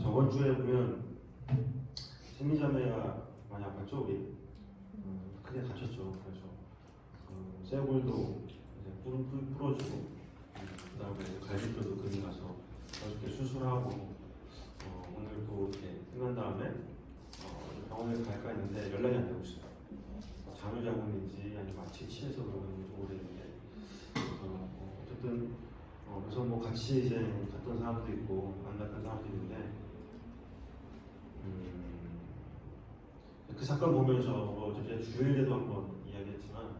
저번 주에 보면 생리자매가 많이 아팠죠, 우리. 크게 다쳤죠. 그래서 쇠골도 이제 풀어주고, 그다음에 갈비뼈도 근이 가서 어저께 수술하고, 오늘 또 이렇게 끝난 다음에 병원에 갈까 했는데 연락이 안 되고 있어요. 잠을 자고 있는지 아니면 마취 취해서 그러는지 모르겠는데, 어쨌든 그래서 뭐 같이 이제 갔던 사람도 있고 안 갔던 사람도 있는데, 그 사건 보면서 어제 주일에도 한번 이야기했지만,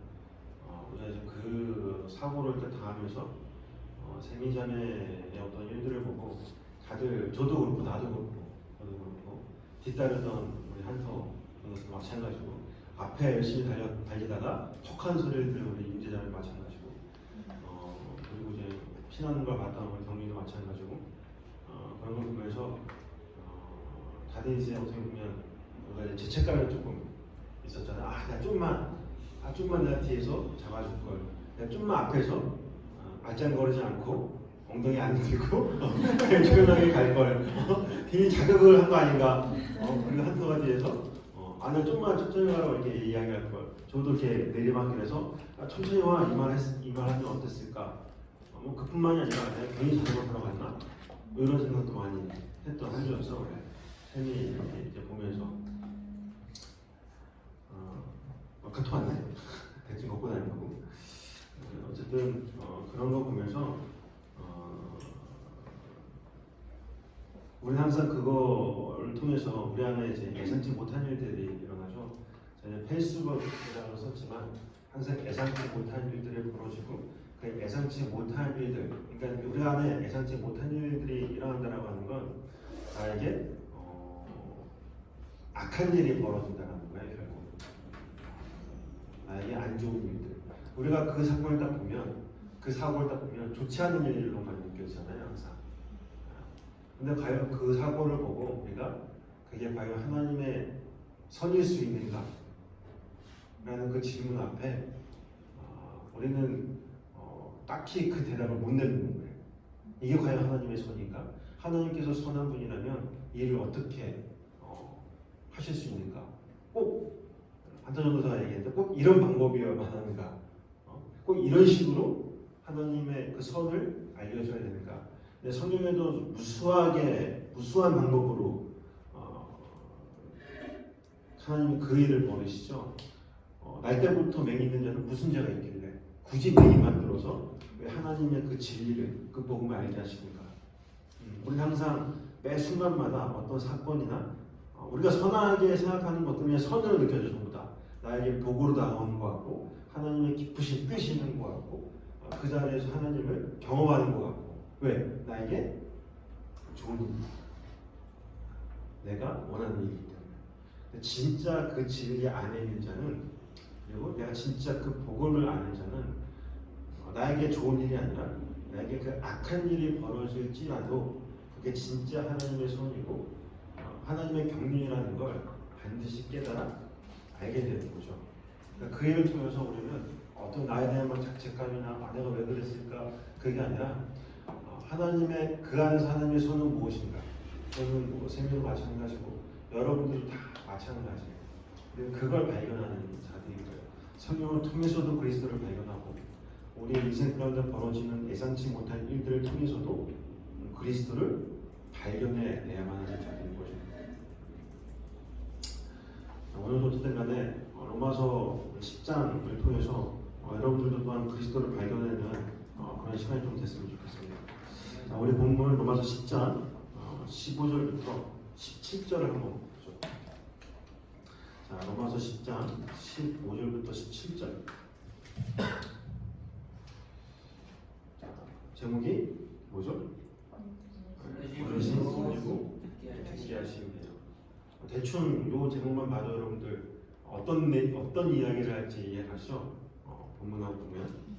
우리가 이제 그 사고를 때 당하면서 세미자매의 어떤 일들을 보고 다들 저도 그렇고 나도 그렇고 뒤따르던 우리 한터 변호사 마찬가지고 앞에 열심히 달리다가 턱한 소리를 들은 우리 임재자매 마찬가지고, 그리고 이제 피나는 걸 봤던 우리 경민도 마찬가지고, 그런 걸 보면서 다들 이제 어떻게 보면 우리가 이제 죄책감이 조금 있었잖아요. 나 좀만 내가 뒤에서 잡아줄 걸, 내가 좀만 앞에서 알짱거리지 않고 엉덩이 안 들고 그냥 조용하게 갈 걸, 괜히 자극을 한 거 아닌가. 그리고 한서가 뒤에서 나 좀만 천천히 가라고 이렇게 이야기할 걸, 저도 이렇게 내리막길에서 천천히 와 이 말 하면 어땠을까. 뭐 그뿐만이 아니라 내가 괜히 자전거 타러 갔나, 뭐 이런 생각도 많이 했던 한 주였어. 쌤이 이렇게 보면서 카톡 왔네. 대충 먹고 다니고. 어쨌든 그런 거 보면서 우리는 항상 그거를 통해서 우리 안에 이제 예상치 못한 일들이 일어나죠. 저는 페이스북이라고 썼지만 항상 예상치 못한 일들이 벌어지고, 그 예상치 못한 일들, 그러니까 우리 안에 예상치 못한 일들이 일어난다라고 하는 건 나에게 악한 일이 벌어진다는 거예요. 결국 나에게 안 좋은 일들, 우리가 그 사건을 딱 보면, 그 사고를 딱 보면 좋지 않은 일로만 느껴지잖아요, 항상. 근데 과연 그 사고를 보고 우리가 그게 과연 하나님의 선일 수 있는가? 라는 그 질문 앞에 우리는 딱히 그 대답을 못 내는 거예요. 이게 과연 하나님의 선인가? 하나님께서 선한 분이라면 이 일을 어떻게 하실 수 있는가? 꼭 한타전도사가 얘기했는데 꼭 이런 방법이어야만 하는가? 꼭 이런 식으로 하나님의 그 선을 알려줘야 되는가? 근데 성경에도 무수한 방법으로 하나님이 그 일을 벌이시죠. 날 때부터 맹이 있는 자는 무슨 죄가 있길래 굳이 맹이 만들어서 왜 하나님의 그 진리를, 그 복음을 알게 하십니까? 우리는 항상 매 순간마다 어떤 사건이나 우리가 선하게 생각하는 것 때문에 선으로 느껴져. 전부 다 나에게 복으로 다가오는 것 같고, 하나님의 깊으신 뜻이 있는 것 같고, 그 자리에서 하나님을 경험하는 것 같고. 왜? 나에게 좋은 일, 내가 원하는 일이기 때문에. 진짜 그 진리 안에 있는 자는, 그리고 내가 진짜 그 복음을 아는 자는 나에게 좋은 일이 아니라 나에게 그 악한 일이 벌어질지라도 그게 진짜 하나님의 손이고 하나님의 경륜이라는 걸 반드시 깨달아 알게 되는 거죠. 그러니까 그 일을 통해서 우리는 어떤 나에 대한 자책감이나 내가 왜 그랬을까, 그게 아니라 하나님의 그 안에서 하나님의 손은 무엇인가. 저는 세미도 마찬가지고 여러분들도 다 마찬가지예요. 그걸 발견하는 자들인 거예요. 성경을 통해서도 그리스도를 발견하고, 우리 인생 가운데 벌어지는 예상치 못한 일들을 통해서도 그리스도를 발견해내야만 하는 자들인 거죠. 오늘도 어쨌든 간에 로마서 10장을 통해서 여러분들도 또한 그리스도를 발견하는 그런 시간이 좀 됐으면 좋겠습니다. 자, 우리 본문 로마서 10장 15절부터 17절을 한번 보죠. 자, 로마서 10장 15절부터 17절. 자, 제목이 뭐죠? 어르신 그리고 듣게 하시는데요. 대충 이 제목만 봐도 여러분들 어떤 이야기를 할지 이해하시죠? 본문하고 보면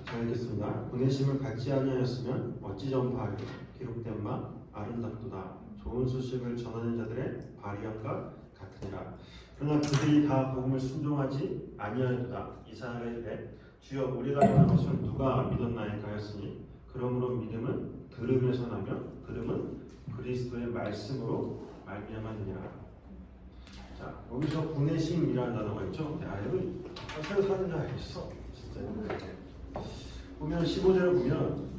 잘 읽겠습니다. 보내심을 받지 아니하였으면 어찌 전파하리요? 기록된 바 아름답도다. 좋은 소식을 전하는 자들의 발의함과 같으니라. 그러나 그들이 다 복음을 순종하지 아니하였도다. 이사야가 이르되 주여 우리가 전한 것을 누가 믿었나이까 하였으니 그러므로 믿음은 들음에서 나며 들음은 그리스도의 말씀으로 말미암았느니라. 자, 여기서 보내심이라는 단어가 있죠. 야, 여기 새로 사는 줄 알겠어. 진짜. 보면 15절을 보면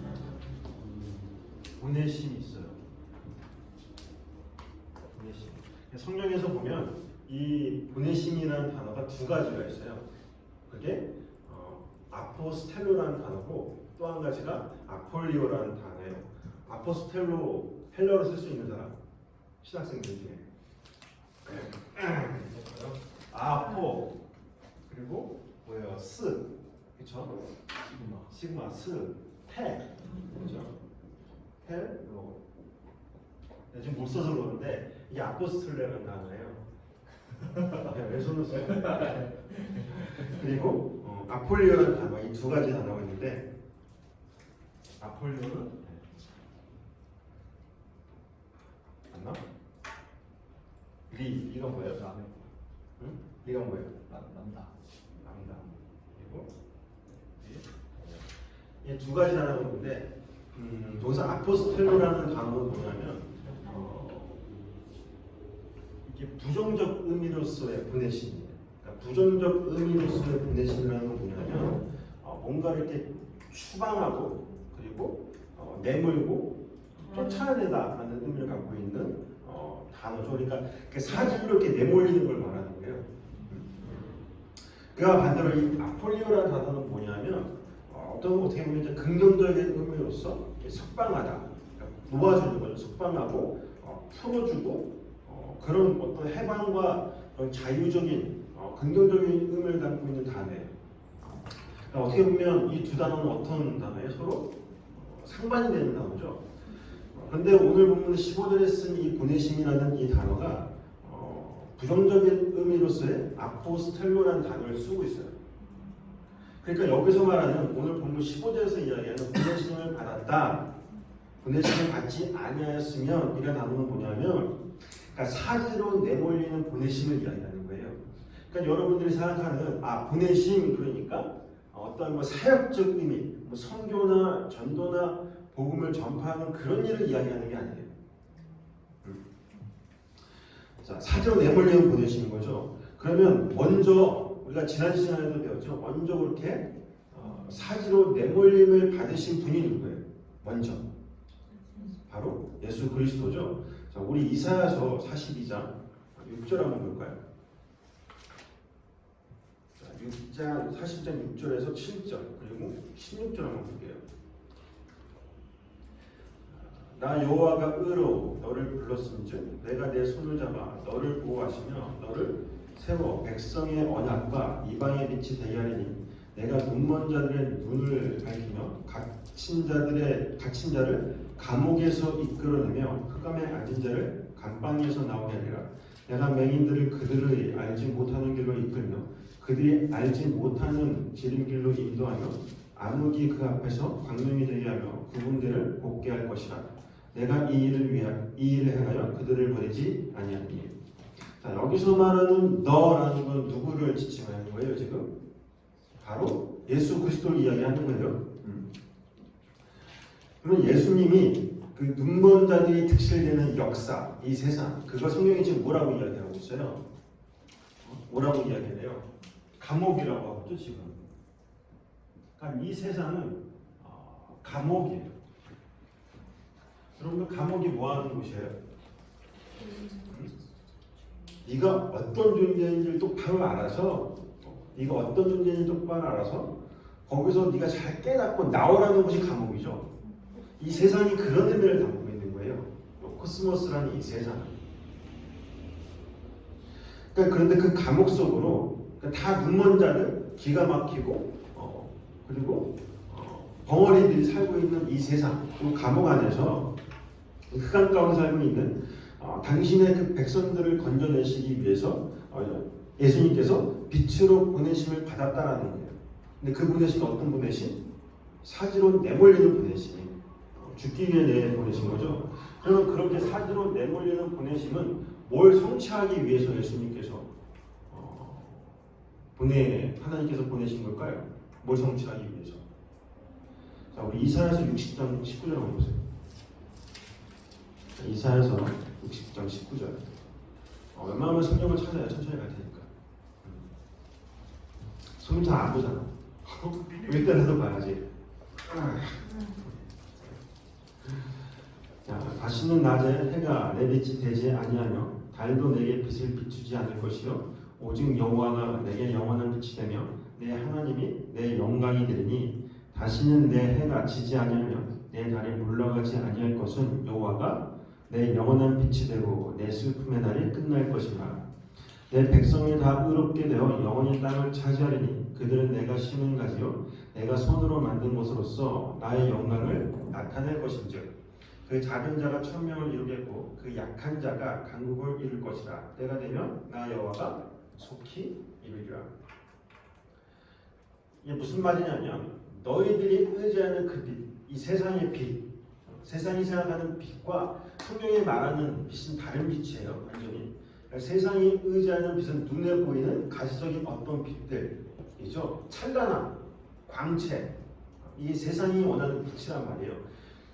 보내심이 있어요. 보내심. 성경에서 보면 이 보내심이라는 단어가 두 가지가 있어요. 그게 아포스텔로라는 단어고 또 한 가지가 아폴리오라는 단어예요. 아포스텔로 헬러로 쓸 수 있는 사람 신학생들 중에 아포 그리고 뭐예요? 스 그렇죠? 시그마 스 텔 그렇죠? 텔 이거 지금 못 써서 그러는데 이게 아포스텔로라는 단어예요. 왼손으로 써요. 그리고 아폴리오라는 단어 이 두 가지 단어가 있는데 아폴리오는 맞나? 리가 뭐예요? 남의 응? 리가 뭐예요? 남다. 그리고 이 두 가지 단어가 있는데 동사 아포스텔로라는 단어는 뭐냐면 이게 부정적 의미로서의 보내심이에요. 그러니까 부정적 의미로서의 보내심이라는 건 뭐냐면 뭔가 이렇게 추방하고 그리고 내몰고 쫓아내다라는 의미를 갖고 있는 단어죠. 그러니까 사실로 이렇게 내몰리는 걸 말하는 거예요. 그와 반대로 이 아폴리오라는 단어는 뭐냐면 어떻게 보면 이제 긍정적인 의미로서 석방하다, 그러니까 놓아주는 거죠. 석방하고 풀어주고 그런 어떤 해방과 그런 자유적인 긍정적인 의미를 담고 있는 단어예요. 그러니까 어떻게 보면 이 두 단어는 어떤 단어예요? 서로 상반이 되는 단어죠. 그런데 오늘 본문 15절에 쓴 이 보내심이라는 이 단어가 부정적인 의미로서의 아포스텔로라는 단어를 쓰고 있어요. 그러니까 여기서 말하는 오늘 본문 15절에서 이야기하는 보내심을 받았다, 보내심을 받지 아니하였으면 이라는 단어는 뭐냐면 그러니까 사지로 내몰리는 보내심을 이야기하는 거예요. 그러니까 여러분들이 생각하는 보내심 그러니까 어떤 뭐 사역적 의미, 뭐 선교나 전도나 복음을 전파하는 그런 일을 이야기하는 게 아니에요. 자, 사지로 내몰리는 보내심인 거죠. 그러면 먼저 우리가 지난 시간에도 배웠죠. 먼저 그렇게 사지로 내몰림을 받으신 분이 누구예요? 먼저 바로 예수 그리스도죠. 자, 우리 이사야서 42장 6절 한번 볼까요? 6장 40장 6절에서 7절 그리고 16절 한번 볼게요. 나 여호와가 의로 너를 불렀음즉 내가 내 손을 잡아 너를 보호하시며 너를 세워 백성의 언약과 이방의 빛이 되게 하리니 내가 눈먼 자들의 눈을 밝히며 갇힌 자를 감옥에서 이끌어내며 흑암에 앉은 자를 감방에서 나오게 하리라. 내가 맹인들을 그들의 알지 못하는 길로 이끌며 그들이 알지 못하는 지름길로 인도하며 암흑이 그 앞에서 광명이 되게 하며 그분들을 곱게 할 것이라. 내가 이 일을 행하여 그들을 버리지 아니하니. 자, 여기서 말하는 너라는 건 누구를 지칭하는 거예요 지금? 바로 예수 그리스도를 이야기하는 거예요. 그러면 예수님이 그 눈먼 자들이 특실되는 역사, 이 세상, 그거 성경이 지금 뭐라고 이야기하고 있어요? 뭐라고 이야기해요? 감옥이라고 하죠 지금. 그러니까 이 세상은 감옥이에요. 여러분 감옥이 뭐 하는 곳이에요? 네가 어떤 존재인지를 똑바로 알아서 네가 어떤 존재인지 똑바로 알아서 거기서 네가 잘 깨닫고 나오라는 곳이 감옥이죠. 이 세상이 그런 의미를 담고 있는 거예요. 코스모스라는 이 세상. 그러니까 그런데 그 감옥 속으로 다 눈먼 자들, 기가 막히고 그리고 벙어리들이 살고 있는 이 세상, 이 감옥 안에서 흑암 가운데 살고 있는 당신의 그 백성들을 건져내시기 위해서 예수님께서 빛으로 보내심을 받았다라는 거예요. 근데 그 보내심은 어떤 보내심? 사지로 내몰리는 보내심. 죽기 위해 내보내신 거죠. 그러면 그렇게 사지로 내몰리는 보내심은 뭘 성취하기 위해서 예수님께서 하나님께서 보내신 걸까요? 뭘 성취하기 위해서? 자, 우리 이사야서 60장 19절 한번 보세요. 이사야서 60장 19절. 웬만하면 성경을 찾아요. 천천히 갈 테니까. 성경 잘 안 보잖아. 일단라도 봐야지. 자, 다시는 낮에 해가 내 빛이 되지 아니하며 달도 내게 빛을 비추지 않을 것이요 오직 여호와가 내게 영원한 빛이 되며 내 하나님이 내 영광이 되리니 다시는 내 해가 지지 아니하며 내 달이 물러가지 아니할 것은 여호와가 내 영원한 빛이 되고 내 슬픔의 날이 끝날 것이라. 내 백성이 다 의롭게 되어 영원히 땅을 차지하리니 그들은 내가 심은 가지요 내가 손으로 만든 것으로서 나의 영광을 나타낼 것인즉 그 작은 자가 천명을 이루겠고 그 약한 자가 강국을 이룰 것이라. 때가 되면 나 여호와가 속히 이루리라. 이게 무슨 말이냐면 너희들이 의지하는 그 빛, 이 세상의 빛, 세상이 생각하는 빛과 성경이 말하는 빛은 다른 빛이에요. 완전히. 그러니까 세상이 의지하는 빛은 눈에 보이는 가시적인 어떤 빛들이죠. 찬란함, 광채, 이 세상이 원하는 빛이란 말이에요.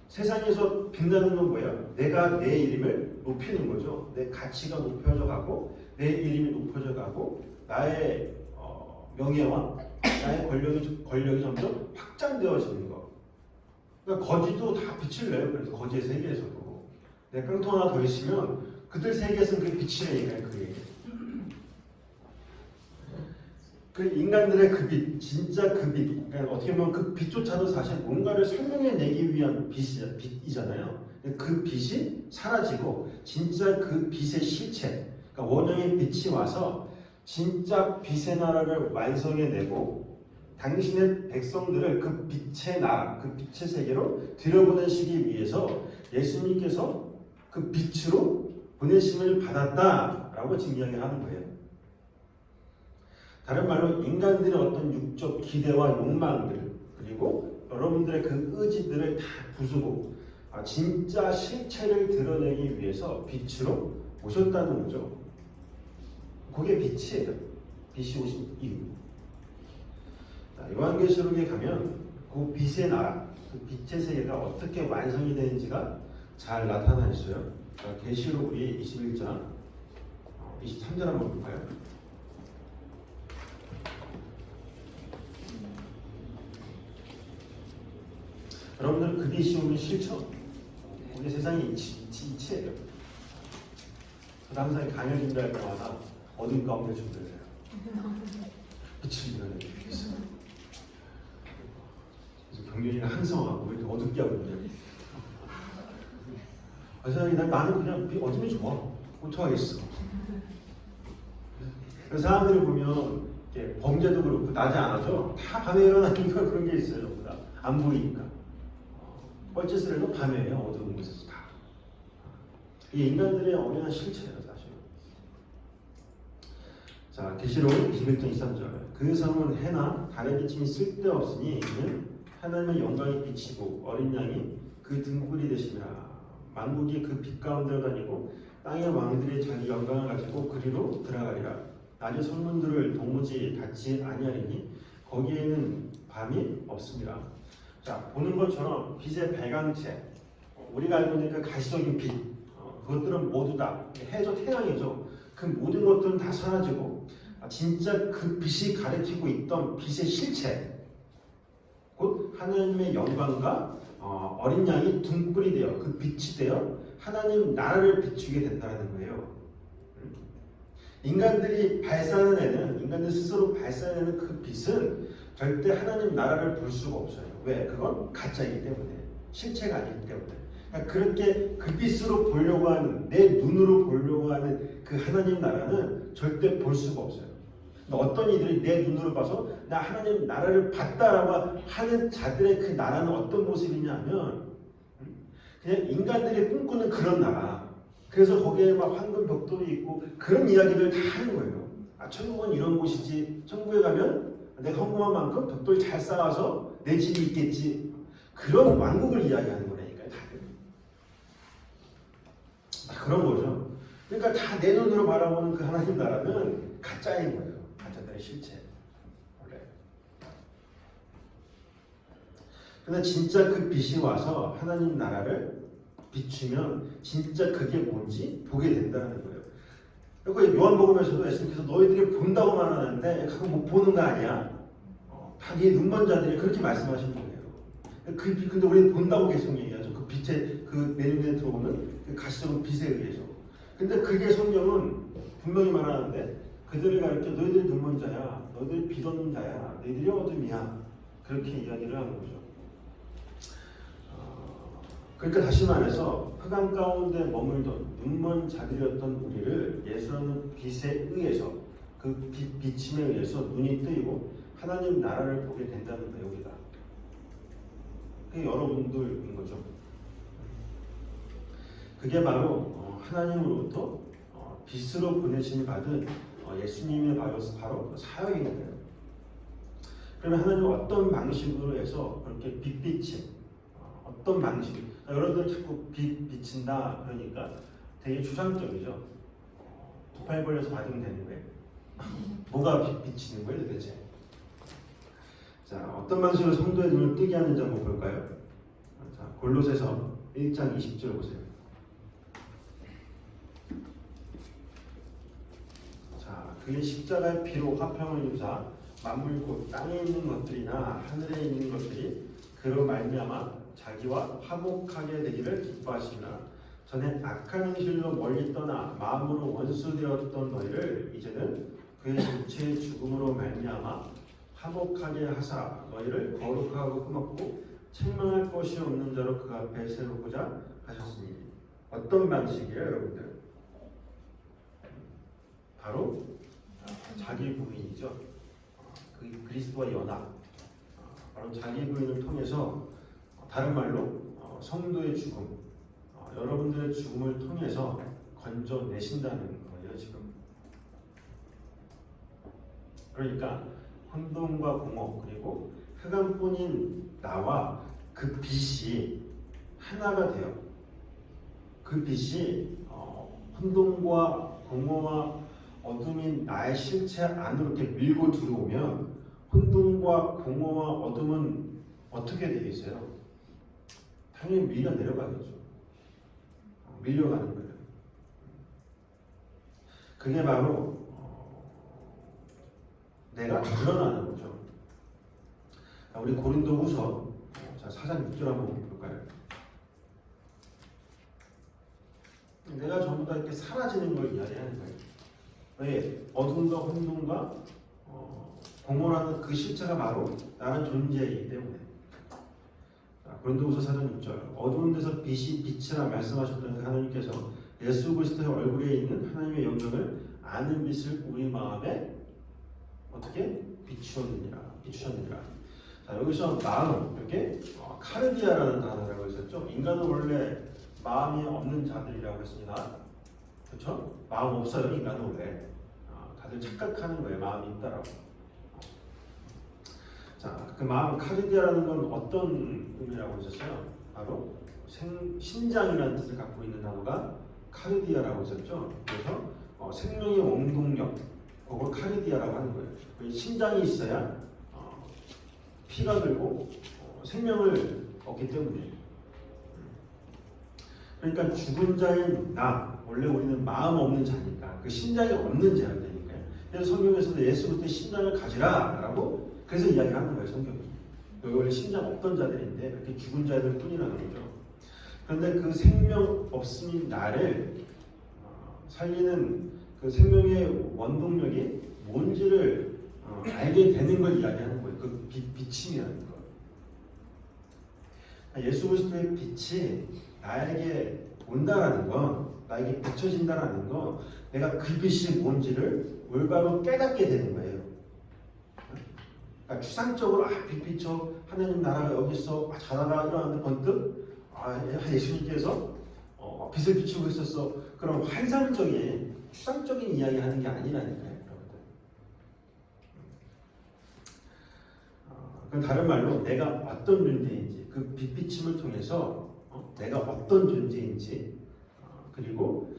세상에서 빛나는 건 뭐예요? 내가 내 이름을 높이는 거죠. 내 가치가 높여져 가고 내 이름이 높여져 가고 나의 명예와 나의 권력이 점점 확장되어지는 거. 그러니까 거지도 다 빛을 내요. 그래서 거지의 세계에서도 내 깡통 하나 더 있으면 그들 세계에서는 그 빛이 내니까요. 그게 그 인간들의 그 빛, 진짜 그 빛, 그러니까 어떻게 보면 그 빛조차도 사실 뭔가를 설명해내기 위한 빛이잖아요. 그 빛이 사라지고 진짜 그 빛의 실체, 그러니까 원형의 빛이 와서 진짜 빛의 나라를 완성해내고 당신의 백성들을 그 빛의 나라, 그 빛의 세계로 들여보내시기 위해서 예수님께서 그 빛으로 보내심을 받았다라고 지금 이야기하는 거예요. 다른 말로 인간들의 어떤 육적 기대와 욕망들 그리고 여러분들의 그 의지들을 다 부수고 진짜 실체를 드러내기 위해서 빛으로 오셨다는 거죠. 그게 빛이에요. 빛이 오신 이유. 요한계시록에 가면 그 빛의 나라, 그 빛의 세계가 어떻게 완성이 되는지가 잘 나타나 있어요. 계시록 우리 21장 23절 한번 볼까요? 여러분들 그 빛이 오는 실천, 우리 세상이 이치예요. 항상 강연인들 할 때마다 어둠 가운데 준비해요. 빛을 밀어내기 위해서. 그래서 경륜이가 항상하고 왜 이렇게 어둡게 하거든요. 그래서 나는 그냥 어둠이 좋아. 어떡하겠어. 그래서 사람들이 보면 범죄도 그렇고 낮에 안 하죠. 다 밤에 일어나니까 그런 게 있어요. 보다 안 보이니까. 뻘짓을 해도 밤에 해요. 어두운 곳에서 다. 이게 인간들의 엄연한 실체예요. 사실. 자, 계시록 21장 23절. 그 성은 해나 달의 비침이 쓸데없으니 이는 하나님의 영광이 비치고 어린 양이 그 등불이 되시니라. 만국이 그 빛 가운데로 다니고 땅의 왕들이 자기 영광을 가지고 그리로 들어가리라. 낮의 성문들을 도무지 닫지 아니하리니 거기에는 밤이 없습니다. 자, 보는 것처럼 빛의 발광체, 우리가 알고 있는 그 가시적인 빛, 그것들은 모두 다 해죠, 태양이죠. 그 모든 것들은 다 사라지고 진짜 그 빛이 가리키고 있던 빛의 실체, 곧 하나님의 영광과 어린 양이 등불이 되어 그 빛이 되어 하나님 나라를 비추게 된다는 거예요. 인간들이 발산해내는, 인간들 스스로 발산해내는 그 빛은 절대 하나님 나라를 볼 수가 없어요. 왜? 그건 가짜이기 때문에, 실체가 아니기 때문에. 그러니까 그렇게 그 빛으로 보려고 하는, 내 눈으로 보려고 하는 그 하나님 나라는 절대 볼 수가 없어요. 어떤 이들이 내 눈으로 봐서 나 하나님 나라를 봤다라고 하는 자들의 그 나라는 어떤 모습이냐 하면 그냥 인간들이 꿈꾸는 그런 나라. 그래서 거기에 막 황금 벽돌이 있고 그런 이야기를 다 하는 거예요. 천국은 이런 곳이지. 천국에 가면 내가 헌금한 만큼 벽돌 잘 쌓아서 내 집이 있겠지. 그런 왕국을 이야기하는 거라니까요. 다들. 그런 거죠. 그러니까 다 내 눈으로 바라보는 그 하나님 나라는 가짜인 거예요. 가짜들의 실체. 원래. 그러나 진짜 그 빛이 와서 하나님 나라를 비추면 진짜 그게 뭔지 보게 된다는 거예요. 그리고 요한복음에서도 예수님께서 너희들이 본다고 말하는데 그거 못 보는 거 아니야? 다 네 눈먼 자들이 그렇게 말씀하시는 거예요. 근데 우리는 본다고 계속 얘기하죠. 그 빛에 그 내 눈에 들어오는 그 가시적인 빛에 의해서. 근데 그게 성경은 분명히 말하는데 그들을 가르쳐 너희들이 눈먼 자야, 너희들이 빛 없는 자야, 너희들이 어둠이야. 그렇게 이야기를 하는 거죠. 그러니까 다시 말해서 흑암 가운데 머물던 눈먼 자들이었던 우리를 예수라는 빛에 의해서 그 비침에 의해서 눈이 뜨이고 하나님 나라를 보게 된다는 거예요. 우리가. 그게 여러분들인 거죠. 그게 바로 하나님으로부터 빛으로 보내심을 받은 예수님의 바로 사역인 거예요. 그러면 하나님은 어떤 방식으로 해서 그렇게 빛비침, 어떤 방식, 여러분들 자꾸 빛 비친다 그러니까 되게 추상적이죠. 두 팔 벌려서 받으면 되는 거예요. 뭐가 빛 비치는 거예요 도대체? 자, 어떤 방식으로 성도의 눈을 뜨게 하는지 한번 볼까요? 자, 골로새서 1장 20절 보세요. 자, 그의 십자가의 피로 화평을 이루사 만물 곧 땅에 있는 것들이나 하늘에 있는 것들이 그로 말미암아 자기와 화목하게 되기를 기뻐하시나 전에 악한 행실로 멀리 떠나 마음으로 원수되었던 너희를 이제는 그의 육체의 죽음으로 말미암아 화목하게 하사 너희를 거룩하고 흠없고 책망할 것이 없는 자로 그 앞에 세우고자 하셨으니 어떤 방식이에요 여러분들? 바로 자기 부인이죠. 그 그리스도와 연합, 바로 자기 부인을 통해서 다른 말로 성도의 죽음, 여러분들의 죽음을 통해서 건져내신다는 거예요 지금. 그러니까 혼돈과 공허 그리고 흑암뿐인 나와 그 빛이 하나가 돼요. 그 빛이 혼돈과 공허와 어둠인 나의 실체 안으로 이렇게 밀고 들어오면 혼돈과 공허와 어둠은 어떻게 되겠어요? 당연히 밀려 내려가겠죠. 밀려가는 거예요. 그게 바로 내가 드러나는 거죠. 우리 고린도후서 4장 6절 한번 볼까요? 내가 전부 다 이렇게 사라지는 걸 이야기하는 거예요. 왜? 어둠과 혼돈과 공허라는 그 실체가 바로 나는 존재이기 때문에. 고린도후서 4장 6절 어두운 데서 빛이 빛이라 말씀하셨던 하나님께서 예수 그리스도의 얼굴에 있는 하나님의 영광을 아는 빛을 우리 마음에 어떻게 비추셨느니라. 자, 여기서 마음 이렇게 카르디아라는 단어라고 했었죠. 인간은 원래 마음이 없는 자들이라고 했습니다. 그렇죠? 마음 없어요. 인간은 원래. 다들 착각하는 거예요. 마음이 있다라고. 자, 그 마음 카르디아라는 건 어떤 의미라고 했었어요? 바로 신장이라는 뜻을 갖고 있는 단어가 카르디아라고 했었죠. 그래서 생명의 원동력, 그걸 카르디아라고 하는 거예요. 신장이 있어야 피가 들고 생명을 얻기 때문에. 그러니까 죽은 자인 나, 원래 우리는 마음 없는 자니까 그 신장이 없는 자니까요. 그래서 성경에서도 예수 그리스도의 신장을 가지라라고 그래서 이야기를 하는 거예요 성경이. 여기 원래 신장 없던 자들인데 이렇게 죽은 자들 뿐이라는 거죠. 그런데 그 생명 없음인 나를 살리는 그 생명의 원동력이 뭔지를 알게 되는 걸 이야기하는 거예요. 그 비침이라는 거. 예수 그리스도의 빛이 나에게 온다라는 건, 나에게 비춰진다라는 건 내가 그 빛이 뭔지를 올바로 깨닫게 되는 거예요. 그러니까 추상적으로 빛 비춰 하나님 나라가 여기 있어 자다가 일어났는데 번뜩 예수님께서 빛을 비추고 있었어. 그런 환상적인 추상적인 이야기 하는 게 아니라니까요. 여러분들. 그 다른 말로 내가 어떤 존재인지 그 빛비침을 통해서 내가 어떤 존재인지 그리고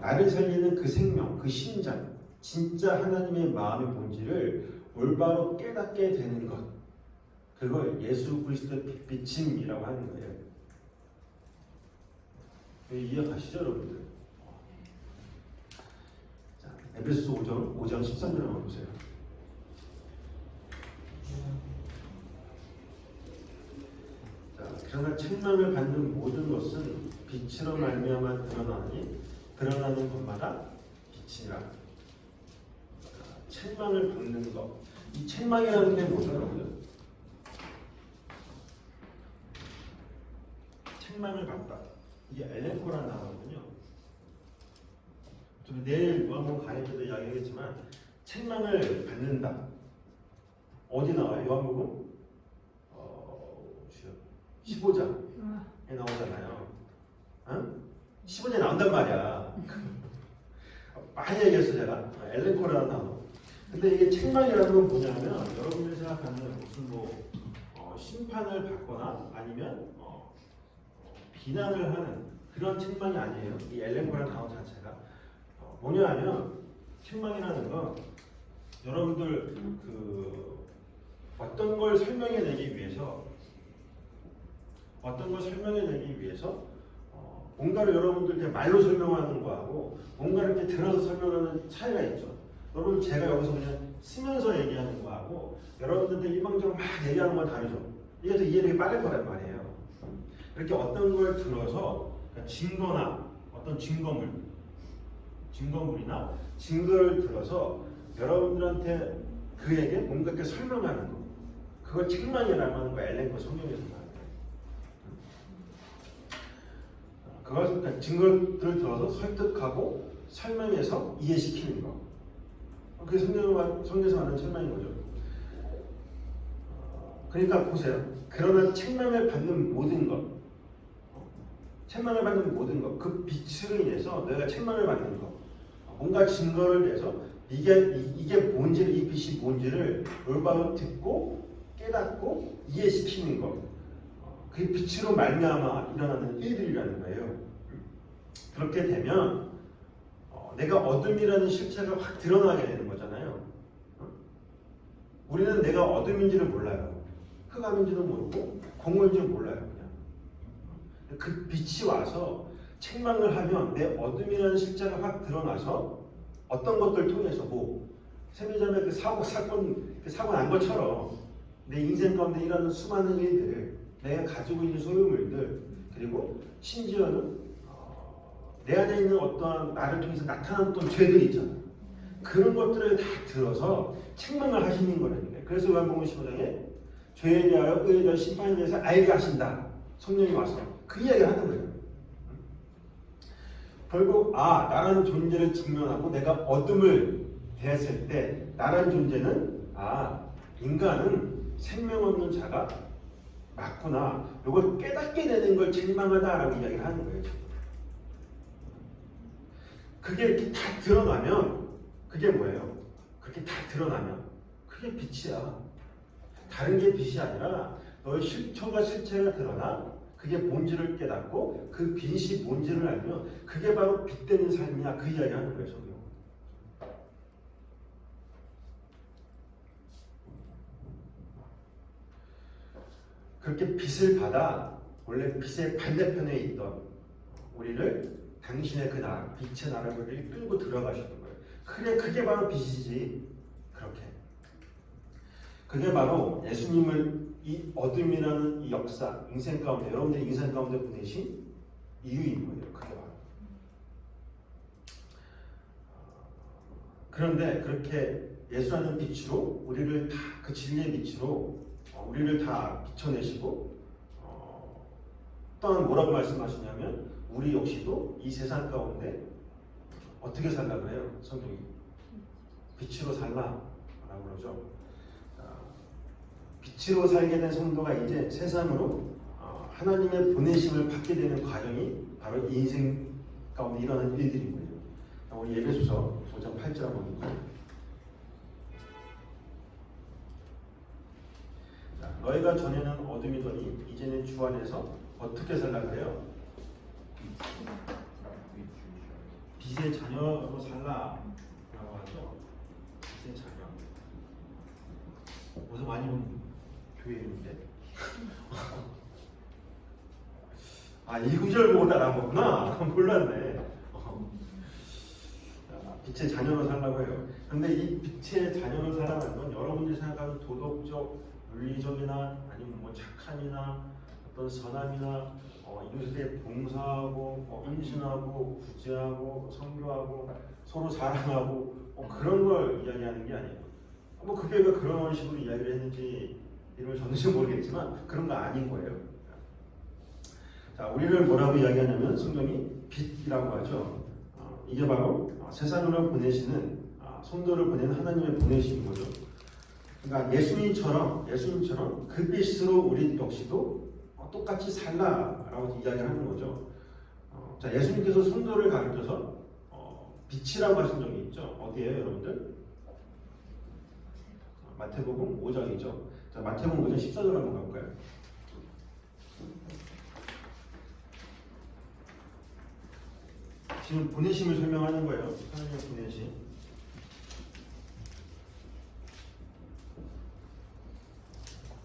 나를 살리는 그 생명, 그 심장, 진짜 하나님의 마음의 본질을 올바로 깨닫게 되는 것, 그걸 예수 그리스도의 빛비침이라고 하는 거예요. 이해가시죠, 여러분들? 자, 에베소서 5장 13절 한번 보세요. 자, 그러나 책망을 받는 모든 것은 빛으로 말미암아 드러나니 드러나는 것마다 빛이라. 책망을 받는 것. 이 책망이라는 게 뭐더라고요? 책망을 받다. 이게 엘렌코라는 단어거든요. 좀 내일 요한복음 강의 때도 이야기하겠지만 책망을 받는다. 어디 나와요? 요한복음 15장에 나오잖아요. 어? 15장에 나온단 말이야. 많이 얘기했어 제가. 엘렌코라는 단어. 근데 이게 책망이라는 건 뭐냐면 여러분들이 생각하는 무슨 심판을 받거나 아니면 비난을 하는 그런 책망이 아니에요. 이 엘렌코라는 단어 자체가 뭐냐면 책망이라는 건 여러분들 어떤 걸 설명해내기 위해서 뭔가를 여러분들 말로 설명하는 거하고 뭔가를 이렇게 들어서 설명하는 차이가 있죠. 여러분 제가 여기서 그냥 쓰면서 얘기하는 거하고 여러분들한테 일방적으로 막 얘기하는 건 다르죠. 이게 더 이해력이 빠를 거란 말이에요. 이렇게 어떤 걸 들어서 증거나 어떤 증거물이나 증거를 들어서 여러분들한테 그에게 뭔가 이렇게 설명하는 거. 그걸 책망이라고 하는 거 엘렌코 성경에서 말해요. 그걸 증거를 들어서 설득하고 설명해서 이해시키는 거. 그게 성경에서 말하는 책망인 거죠. 그러니까 보세요. 그러나 책망을 받는 모든 것, 그 빛으로 인해서 너희가 책망을 받는 것, 뭔가 증거를 내서 이게 뭔지를, 이 빛이 뭔지를 올바로 듣고 깨닫고 이해시키는 것, 그 빛으로 말미암아 일어나는 일들이라는 거예요. 그렇게 되면 내가 어둠이라는 실체가 확 드러나게 되는 거잖아요. 우리는 내가 어둠인지를 몰라요. 흑암인지도 모르고 공허인지도 몰라요. 그냥 그 빛이 와서 책망을 하면 내 어둠이라는 실체가 확 드러나서 어떤 것들을 통해서 세미자매 그 사고 난 것처럼 내 인생 가운데 일어나는 수많은 일들, 내가 가지고 있는 소유물들, 그리고 심지어는 내 안에 있는 어떠한 나를 통해서 나타나는 어떤 죄들이 있잖아. 그런 것들을 다 들어서 책망을 하시는 거라니까요. 그래서 요한복음 15장에 죄에 대하여 의에 대하여 심판에 대해서 알게 하신다. 성령이 와서 그 이야기를 하는 거예요. 결국 나라는 존재를 직면하고 내가 어둠을 대했을 때 나라는 존재는 인간은 생명 없는 자가 맞구나. 이걸 깨닫게 되는 걸 책망하다라고 이야기를 하는 거예요. 지금. 그게 이렇게 다 드러나면 그게 뭐예요? 그렇게 다 드러나면 그게 빛이야. 다른 게 빛이 아니라 너의 실체가 드러나 그게 뭔지를 깨닫고 그 빛이 뭔지를 알면 그게 바로 빛되는 삶이야. 그 이야기 하는 거예요. 성경. 그렇게 빛을 받아 원래 빛의 반대편에 있던 우리를 당신의 그 나라, 빛의 나라로 끌고 들어가시는 거예요. 그게 바로 빛이지. 그렇게. 그게 바로 예수님을 이 어둠이라는 이 역사, 인생 가운데, 여러분들이 인생 가운데 보내신 이유인 거예요. 그게 바로. 그런데 그렇게 예수라는 빛으로 우리를 다 그 진리의 빛으로 우리를 다 비춰내시고 또한 뭐라고 말씀하시냐면 우리 역시도 이 세상 가운데 어떻게 살라 그래요? 성경이 빛으로 살라라고 그러죠. 빛으로 살게 된 성도가 이제 세상으로 하나님의 보내심을 받게 되는 과정이 바로 이 인생 가운데 일어나는 일들인 거예요. 우리 에베소서 5장 8절 한번 볼까요? 너희가 전에는 어둠이더니 이제는 주 안에서 어떻게 살라 그래요? 빛의 자녀로 살라라고 하죠. 빛의 자녀. 어디서 많이 본 교회 이름인데. 이 구절 보고 따라한 거구나. 몰랐네. 빛의 자녀로 살라고 해요. 그런데 이 빛의 자녀로 살아가는 건 여러분들이 생각하는 도덕적, 윤리적이나 아니면 뭐 착함이나 어떤 선함이나 이웃에 봉사하고 헌신하고 구제하고 선교하고 서로 사랑하고 그런 걸 이야기하는 게 아니에요. 그 교회가 그런 식으로 이야기를 했는지 이름을 줬는지 모르겠지만 그런 거 아닌 거예요. 자, 우리를 뭐라고 이야기하냐면 성경이 빛이라고 하죠. 이게 바로 세상으로 보내시는 성도를 보내는 하나님의 보내신 거죠. 그러니까 예수님처럼 그 빛으로 우리 역시도 똑같이 살라라고 이야기를 하는 거죠. 자, 예수님께서 성도를 가르쳐서 빛이라고 하신 적이 있죠. 어디에요, 여러분들? 마태복음 5장이죠. 자, 마태복음 5장 14절 한번 가볼까요? 지금 보내심을 설명하는 거예요. 하나님의 보내심.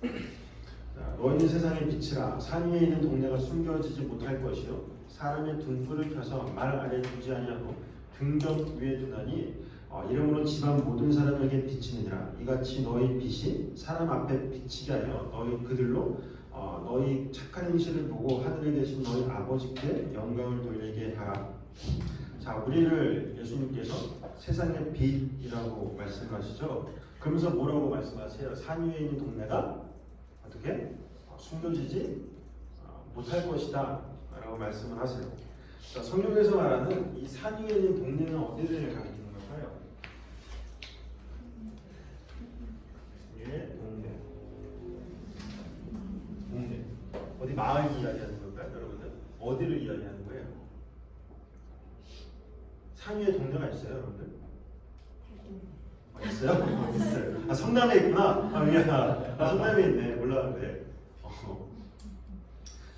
자, 너희는 세상의 빛이라. 산 위에 있는 동네가 숨겨지지 못할 것이요 사람의 등불을 켜서 말 아래 두지 아니하고 등경 위에 두나니 이러므로 집안 모든 사람에게 비치느니라. 이같이 너희 빛이 사람 앞에 비치게 하여 너희 그들로 너희 착한 행실을 보고 하늘에 계신 너희 아버지께 영광을 돌리게 하라. 자, 우리를 예수님께서 세상의 빛이라고 말씀하시죠. 그러면서 뭐라고 말씀하세요? 산 위에 있는 동네가 어떻게 숨겨지지 못할 것이다 라고 말씀을 하세요. 자, 성경에서 말하는 이 산 위에 있는 동네는 어디를 가리키는 걸까요? 예, 동네. 어디 마을 이야기하는 걸까요, 여러분들? 어디를 이야기하는 거예요? 산 위에 동네가 있어요, 여러분들? 있어요? 있어요. 성남에 있구나. 미안. 성남에 있네. 몰랐는데.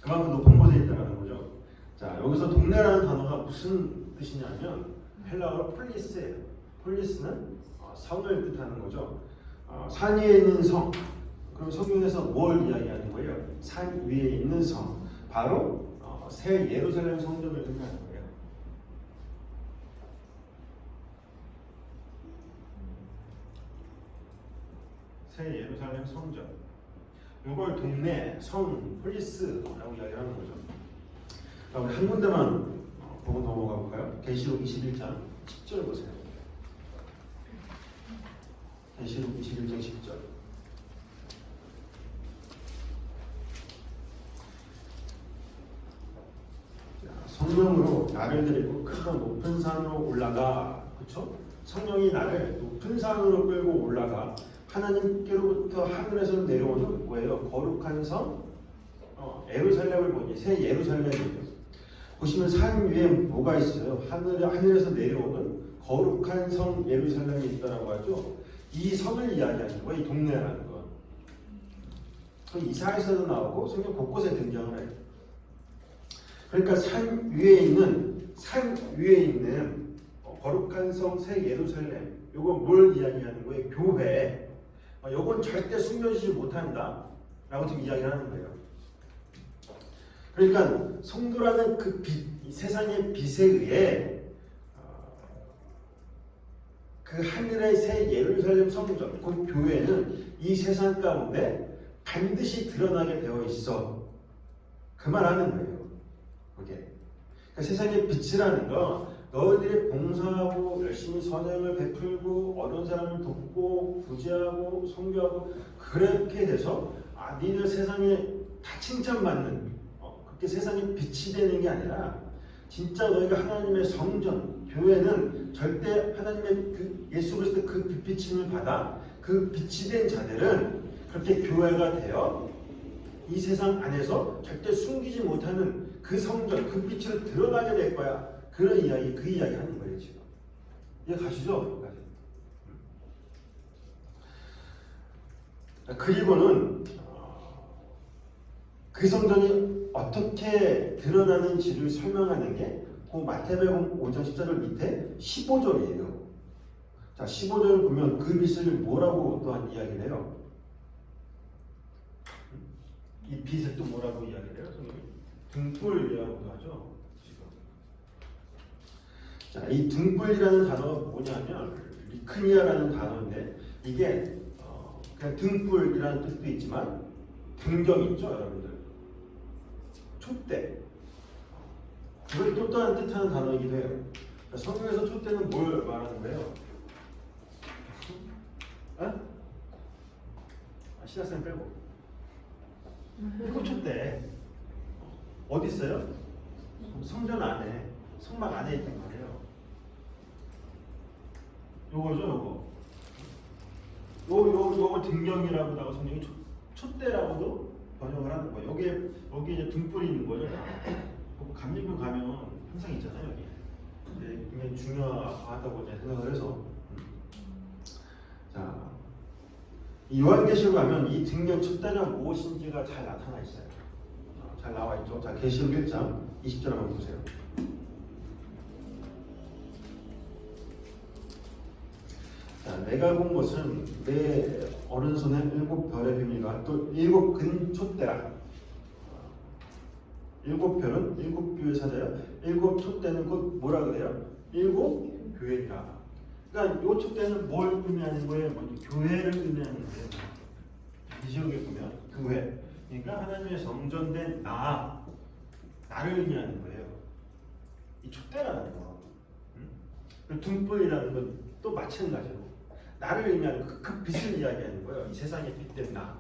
그만큼 높은 곳에 있다는 거죠. 자, 여기서 동네라는 단어가 무슨 뜻이냐면 헬라어로 폴리스예요. 폴리스는 성을 뜻하는 거죠. 산 위에 있는 성. 그럼 성경에서 뭘 이야기하는 거예요? 산 위에 있는 성. 바로 새 예루살렘 성전을 의미하는 거예요. 새 예루살렘 성전. 이걸 동네, 성, 폴리스라고 이야기하는 거죠. 자, 우리 한 군데만 보고 넘어가 볼까요? 계시록 21장 10절 보세요. 계시록 21장 10절. 성령으로 나를 데리고 크고 높은 산으로 올라가. 그렇죠? 성령이 나를 높은 산으로 끌고 올라가. 하나님께로부터 하늘에서 내려오는 뭐예요? 거룩한 성 예루살렘을 보니 새 예루살렘이에요. 보시면 산 위에 뭐가 있어요? 하늘에서 내려오는 거룩한 성 예루살렘이 있다라고 하죠. 이 성을 이야기하는 거예요. 이 동네라는 거. 이사야서도 나오고 성경 곳곳에 등장을 해요. 그러니까 산 위에 있는 거룩한 성 새 예루살렘. 요거 뭘 이야기하는 거예요? 교회. 요건 절대 숨겨지지 못한다 라고 지금 이야기하는 거예요. 그러니까 성도라는 그 빛, 이 세상의 빛에 의해 그 하늘의 새 예루살렘 성전, 그 교회는 이 세상 가운데 반드시 드러나게 되어 있어. 그 말 하는 거예요. 그게. 그러니까 세상의 빛이라는 거 너희들이 봉사하고 열심히 선행을 베풀고 어려운 사람을 돕고 구제하고 선교하고 그렇게 돼서 니들 세상에 다 칭찬받는 그렇게 세상에 빛이 되는 게 아니라 진짜 너희가 하나님의 성전 교회는 절대 하나님의 그 예수 그리스도 그 빛비침을 받아 그 빛이 된 자들은 그렇게 교회가 되어 이 세상 안에서 절대 숨기지 못하는 그 성전 그 빛으로 드러나게 될 거야. 그런 이야기, 그 이야기 하는 거예요, 지금. 이해 가시죠? 그리고는 그 성전이 어떻게 드러나는지를 설명하는 게 그 마태복음 5장 14절 밑에 15절이에요. 자, 15절을 보면 그 빛을 뭐라고 또한 이야기를 해요? 이 빛을 또 뭐라고 이야기를 해요? 등불이라고도 하죠. 지금. 자, 이 등불이라는 단어가 뭐냐면 리크니아라는 단어인데 이게 그냥 등불이라는 뜻도 있지만 등경 있죠, 여러분들. 촛대. 그걸 또 다른 뜻하는 단어이기도 해요. 성경에서 촛대는 뭘 말하는 거예요? 신학생 빼고. 이거 촛대. 어디 있어요? 성전 안에, 성막 안에 있단 말이에요. 요거죠, 요거. 요거 등경이라고다가 성경이 촛대라고도 번역을 하는 거예요. 여기 이제 등불이 있는 거죠. 감리교 가면 항상 있잖아요, 여기. 근데 굉장히 중요하다고 생각을 해서. 자, 이 요한계시록 가면 이 등경 촛대가 무엇인지가 잘 나타나 있어요. 잘 나와 있죠. 자, 계시록 1장 20절 한번 보세요. 자, 내가 본 것은 내 오른손에 7별의 비밀과 또 7근 촛대라. 7별은 7교회 사자요. 7 촛대는 곧 뭐라 그래요? 7 교회니라. 그러니까 이 촛대는 뭘 의미하는 거예요? 교회를 의미하는 거예요. 계시록에 보면 교회. 그러니까 하나님의 성전된 나를 의미하는 거예요. 이 촛대라는 거. 그리고 등불이라는 건 또 마찬가지로 나를 의미하는 그 빛을 이야기하는 거예요. 이 세상에 빛된 나.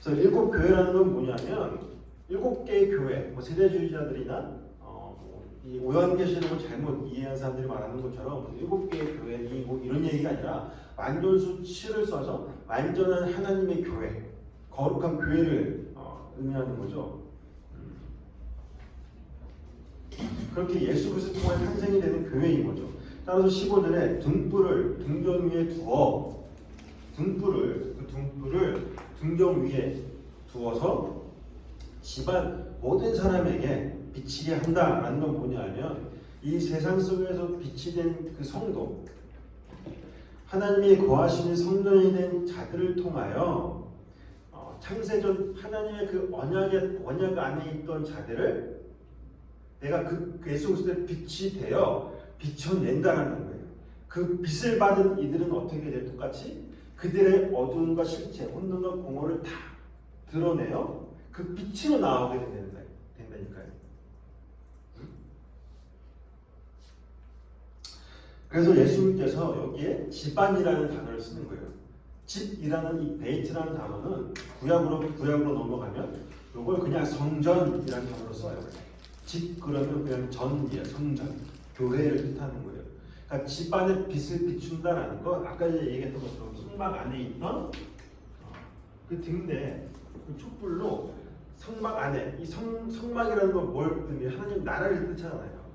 그래서 7 교회라는 건 뭐냐면 7개의 교회, 세대주의자들이나 이 오형계시록을 잘못 이해한 사람들이 말하는 것처럼 7개의 교회니 이런 얘기가 아니라 완전수 7을 써서 완전한 하나님의 교회, 거룩한 교회를 의미하는 거죠. 그렇게 예수 그리스도 통해 탄생이 되는 교회인 거죠. 따라서 15절에 등불을 등경 위에 두어 등불을 등경 위에 두어서 집안 모든 사람에게 비치게 한다라는 건 뭐냐면 이 세상 속에서 빛이 된 그 성도 하나님이 거하시는 성전이 된 자들을 통하여 창세전 하나님의 그 언약 안에 있던 자들을 내가 그 예수 그리스도의 빛이 되어 비춰낸다라는 거예요. 그 빛을 받은 이들은 어떻게 돼? 똑같이 그들의 어두움과 실체, 혼돈과 공허를 다 드러내요. 그 빛으로 나오게 된다니까요. 그래서 예수님께서 여기에 집안이라는 단어를 쓰는 거예요. 집이라는 이 베이트라는 단어는 구약으로 넘어가면 이걸 그냥 성전이라는 단어로 써요. 집 그러면 그냥 전이에요. 성전, 교회를 뜻하는 거예요. 그러니까 집안의 빛을 비춘다라는 건 아까 얘기했던 것처럼 성막 안에 있던 그 등대, 그 촛불로 성막 안에 이 성막이라는 건 뭘 의미해요? 하나님 나라를 뜻하잖아요.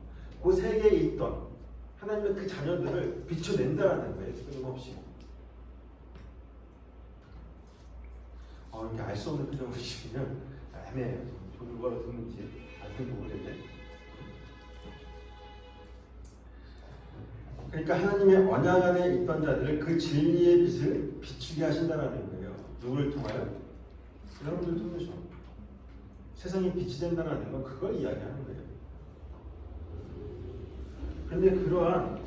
그 세계에 있던 하나님의 그 자녀들을 비춰낸다라는 거예요. 끊임없이. 이렇게 알 수 없는 표정을 지으면 애매해요. 저도 뭐라 듣는지 알는지 모르겠네. 그러니까 하나님의 언약 안에 있던 자들을 그 진리의 빛을 비추게 하신다라는 거예요. 누구를 통하여? 여러분들 통해서. 세상에 빛이 된다는 건 그걸 이야기하는 거예요. 그런데 그러한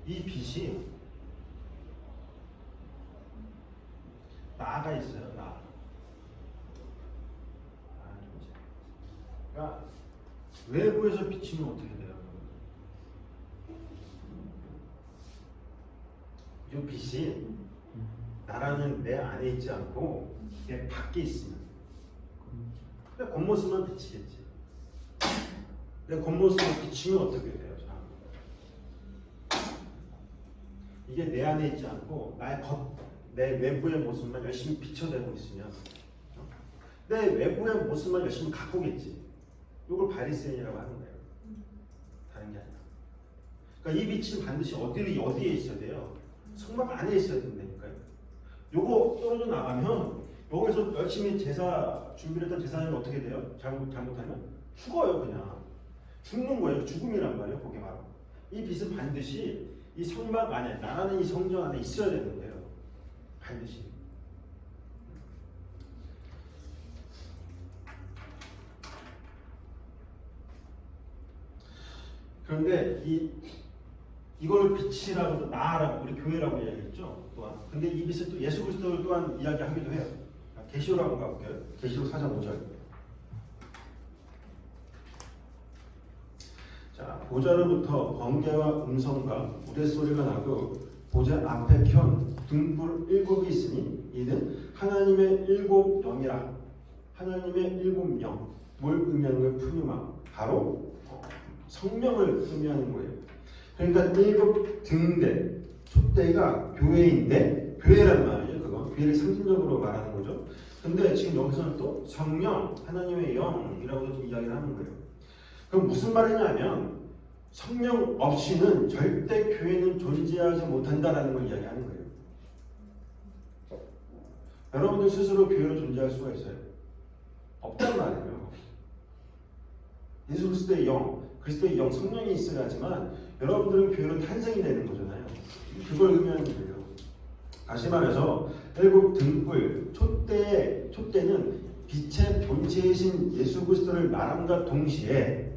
이 빛이 나가 있어요. 나. 그러니까 외부에서 비치면 어떻게 돼요? 이 빛이 나라는 내 안에 있지 않고 내 밖에 있으면 내 겉모습만 비치겠지. 내 겉모습을 비치면 어떻게 돼요? 이게 내 안에 있지 않고 내 외부의 모습만 열심히 비춰내고 있으면 내 외부의 모습만 열심히 가꾸겠지. 이걸 바리새인이라고 하는 거예요. 다른 게 아니라. 그러니까 이 빛이 반드시 어디에 있어야 돼요? 성막 안에 있어야 된다니까요. 요거 떨어져 나가면 여기서 열심히 제사 준비를 했던 제사장이 어떻게 돼요? 잘못하면 죽어요. 그냥 죽는 거예요. 죽음이란 말이에요. 그게 바로 이 빛은 반드시 이 성막 안에, 나라는 이 성전 안에 있어야 되는 거예요. 반드시. 그런데 이걸 빛이라고, 나라고, 우리 교회라고 이야기했죠. 또한. 근데 이 빛을 또 예수 그리스도를 또한 이야기하기도 해요. 계시록 한번 가볼게요. 계시록 4장 5절. 자, 보좌로부터 번개와 음성과 우레소리가 나고 보좌 앞에 켠 등불 7이 있으니 이는 하나님의 7영이라. 하나님의 7영. 뭘 의미하는 거예요? 푸뉴마. 바로 성령을 의미하는 거예요. 그러니까 7 등대, 촛대가 교회인데, 교회란 말이에요. 그거 교회를 상징적으로 말하는 거죠. 근데 지금 여기서는 또 성령, 하나님의 영이라고 좀 이야기를 하는 거예요. 그럼 무슨 말이냐면 성령 없이는 절대 교회는 존재하지 못한다라는 걸 이야기하는 거예요. 여러분들 스스로 교회로 존재할 수가 있어요? 없단 말이에요. 예수 그리스도의 영, 그리스도의 영, 성령이 있어야지만 여러분들은 교회로 탄생이 되는 거잖아요. 그걸 의미하는 거예요. 다시 말해서 7 등불, 촛대는 빛의 본체이신 예수 그리스도를 말함과 동시에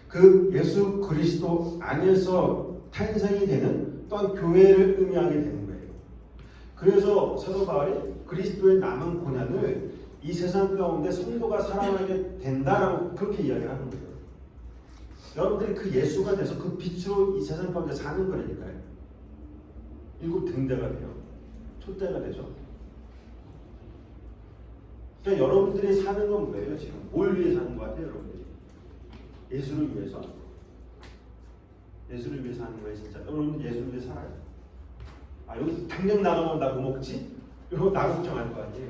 그 예수 그리스도 안에서 탄생이 되는 또한 교회를 의미하게 되는 거예요. 그래서 사도 바울이 그리스도의 남은 고난을 이 세상 가운데 성도가 살아나게 된다라고 그렇게 이야기하는 거예요. 여러분들이 그 예수가 돼서 그 빛으로 이 세상 가운데 사는 거라니까요. 7 등대가 돼요. 촛대가 되죠. 그러니까 여러분들이 사는 건 뭐예요? 지금 뭘 위해 사는 것 같아요, 여러분들이? 예수를 위해서. 예수를 위해서 하는 거예요, 진짜. 여러분들 예수를 위해 살아요. 아, 여기 당장 나가면 나 뭐 먹지? 이거 나 걱정할 거 아니에요.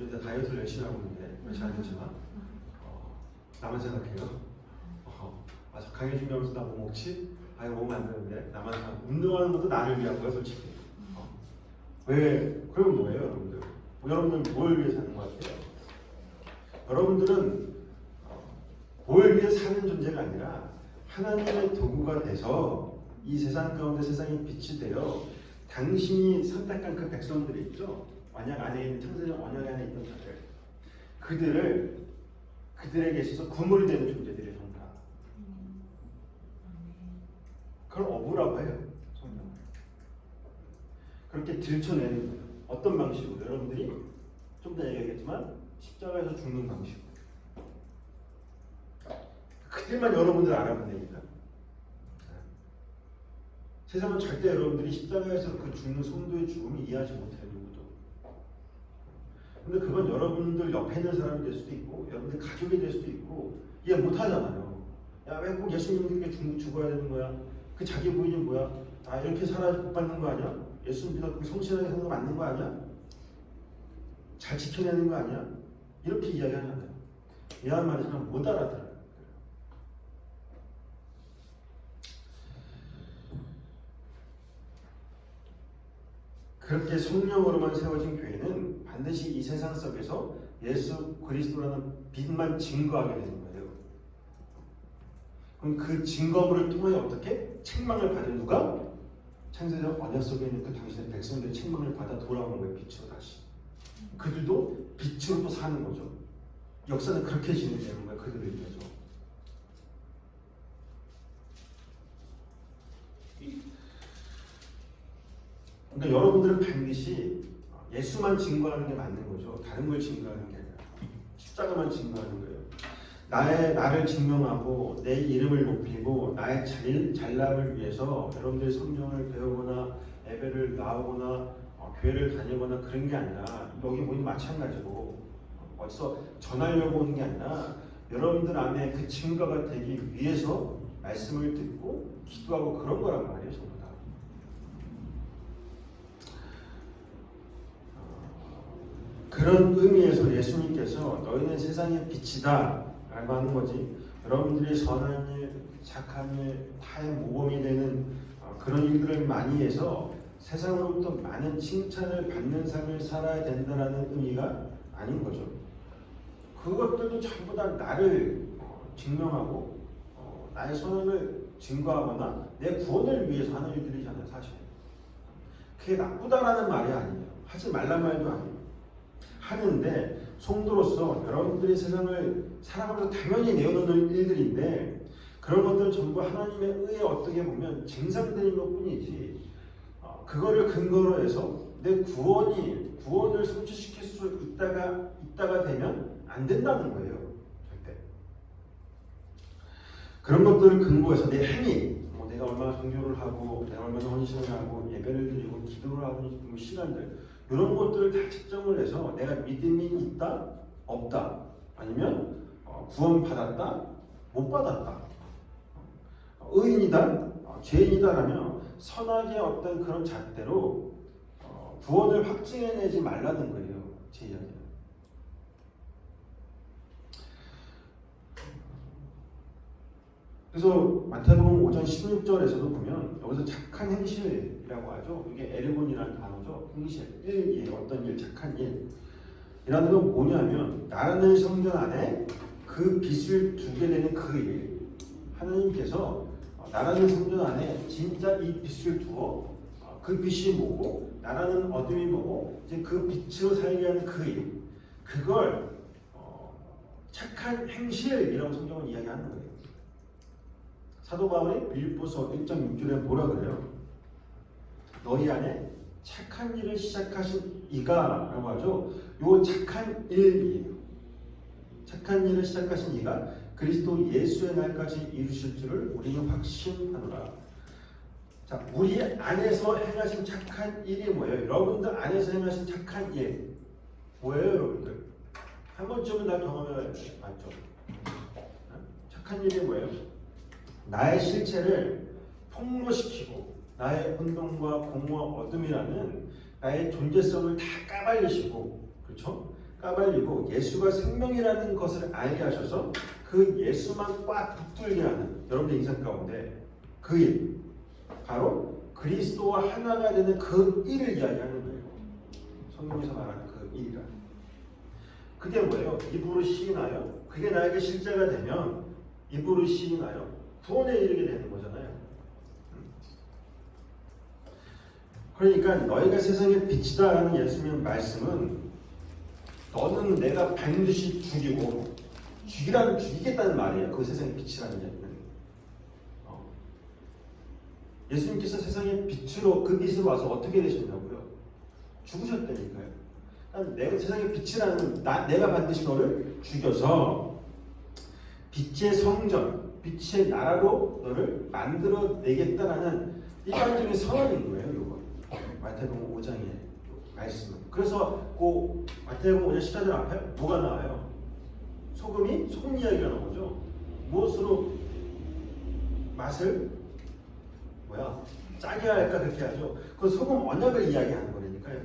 요새 다이어트를 열심히 하고 있는데 그렇지 않겠지만 나만 생각해요. 강해준 하면서 나 뭐 먹지? 이거 먹으면 안 되는데 나만 생각. 운동하는 것도 나를 위한 거야, 솔직히. 왜? 그럼 뭐예요, 여러분들? 여러분들 뭘 위해 사는 것 같아요? 여러분들은 뭘 위해 사는 존재가 아니라 하나님의 도구가 돼서 이 세상 가운데 세상에 빛이 되어 당신이 선택한 그 백성들이 있죠. 언약 안에 있는 창세전 언약 안에 있던 자들, 그들에게 있어서 구물이 되는 존재들이 전다. 그걸 어부라고 해요, 성령. 그렇게 들춰내는 거예요. 어떤 방식으로? 여러분들이 좀 더 얘기하겠지만 십자가에서 죽는 방식으로. 그들만 여러분들 알아보면 되니까. 세상은 절대 여러분들이 십자가에서 그 죽는 성도의 죽음을 이해하지 못해요, 누구도. 근데 그건 여러분들 옆에 있는 사람이 될 수도 있고, 여러분들 가족이 될 수도 있고, 이해 못하잖아요. 야, 왜 꼭 예수님 그렇게 죽어야 되는 거야? 그 자기 부인이 뭐야? 이렇게 살아야 복 받는 거 아니야? 예수 믿어 성실하게 사는 거 맞는 거 아니야? 잘 지켜내는 거 아니야? 이렇게 이야기하잖아요. 이해한 말이지만 못 알아들어요. 그렇게 성령으로만 세워진 교회는 반드시 이 세상 속에서 예수 그리스도라는 빛만 증거하게 되는 거예요. 그럼 그 증거물을 통해 어떻게? 책망을 받은 누가? 창세전 언약 속에 있는 그 당신의 백성들의 책망을 받아 돌아오는 거예요. 빛으로 다시. 그들도 빛으로 또 사는 거죠. 역사는 그렇게 진행되는 거예요. 그들을 위해서. 그러니까 여러분들은 반드시 예수만 증거하는 게 맞는 거죠. 다른 걸 증거하는 게 아니라 십자가만 증거하는 거예요. 나를 증명하고 내 이름을 높이고 나의 잘남을 위해서 여러분들이 성경을 배우거나 예배를 나오거나 교회를 다니거나 그런 게 아니라 여기 보니 마찬가지고 어디서 전하려고 오는 게 아니라 여러분들 안에 그 증거가 되기 위해서 말씀을 듣고 기도하고 그런 거란 말이에요. 전부 다. 그런 의미에서 예수님께서 너희는 세상의 빛이다 라고 하는 거지. 여러분들이 선한 일, 착한 일, 타의 모범이 되는 그런 일들을 많이 해서 세상으로부터 많은 칭찬을 받는 삶을 살아야 된다는 의미가 아닌 거죠. 그것들도 전부 다 나를 증명하고 나의 선언을 증거하거나 내 구원을 위해서 하는 일들이잖아요, 사실. 그게 나쁘다라는 말이 아니에요. 하지 말란 말도 아니에요. 하는데 성도로서 여러분들이 세상을 살아가면서 당연히 내어놓는 일들인데 그런 것들은 전부 하나님의 의에 어떻게 보면 증상들인 것뿐이지 그거를 근거로 해서 내 구원을 성취시킬 수 있다가 되면 안 된다는 거예요. 절대. 그런 것들을 근거해서 내 행위, 내가 얼마나 선교를 하고 내가 얼마나 헌신을 하고 예배를 드리고 기도를 하고 시간들 이런 것들을 다 측정을 해서 내가 믿음이 있다, 없다, 아니면 구원받았다, 못 받았다, 의인이다, 죄인이다라면 선악의 어떤 그런 잣대로 구원을 확증해내지 말라는 거예요. 제 이야기는. 그래서 마태복음 5장 16절에서도 보면 여기서 착한 행실이라고 하죠. 이게 에르곤이라는 단어죠. 행실, 일, 어떤 일, 착한 일. 이라는 건 뭐냐면 나라는 성전 안에 그 빛을 두게 되는 그 일. 하나님께서 나라는 성전 안에 진짜 이 빛을 두어 그 빛이 뭐고 나라는 어둠이 뭐고 이제 그 빛으로 살게 하는 그 일. 그걸 착한 행실이라고 성경은 이야기하는 거예요. 사도 바울이 빌립보서 1.6절에 뭐라 그래요? 너희 안에 착한 일을 시작하신 이가 라고 하죠. 요 착한 일이에요. 착한 일을 시작하신 이가 그리스도 예수의 날까지 이루실 줄을 우리는 확신하노라. 자, 우리 안에서 행하신 착한 일이 뭐예요? 여러분들 안에서 행하신 착한 일 뭐예요, 여러분들? 한 번쯤은 다 경험해 봤죠. 착한 일이 뭐예요? 나의 실체를 폭로시키고 나의 혼돈과 공허와 어둠이라는 나의 존재성을 다 까발리시고, 그렇죠? 까발리고 예수가 생명이라는 것을 알게 하셔서 그 예수만 꽉 붙들게 하는 여러분의 인생 가운데 그 일, 바로 그리스도와 하나가 되는 그 일을 이야기하는 거예요. 성경에서 말하는 그 일이라. 그게 뭐예요? 입으로 시인하여 그게 나에게 실제가 되면 입으로 시인하여 구원에 이르게 되는 거잖아요. 그러니까 너희가 세상의 빛이다라는 예수님의 말씀은 너는 내가 반드시 죽이겠다는 말이에요. 그 세상의 빛이라는 얘기는. 예수님께서 세상의 빛으로 그 빛으로 와서 어떻게 되셨냐고요? 죽으셨다니까요. 그러니까 내가 세상의 빛이라는 내가 반드시 너를 죽여서 빛의 성전, 빛의 나라로 너를 만들어내겠다라는 일반적인 선언인 거예요. 이거 마태복음 5장의 말씀은. 그래서 그 마태복음 5장 14절 앞에 뭐가 나와요? 소금 이야기가 나오죠. 무엇으로 맛을 짜게 할까 그렇게 하죠. 그 소금 언약을 이야기하는 거니까요.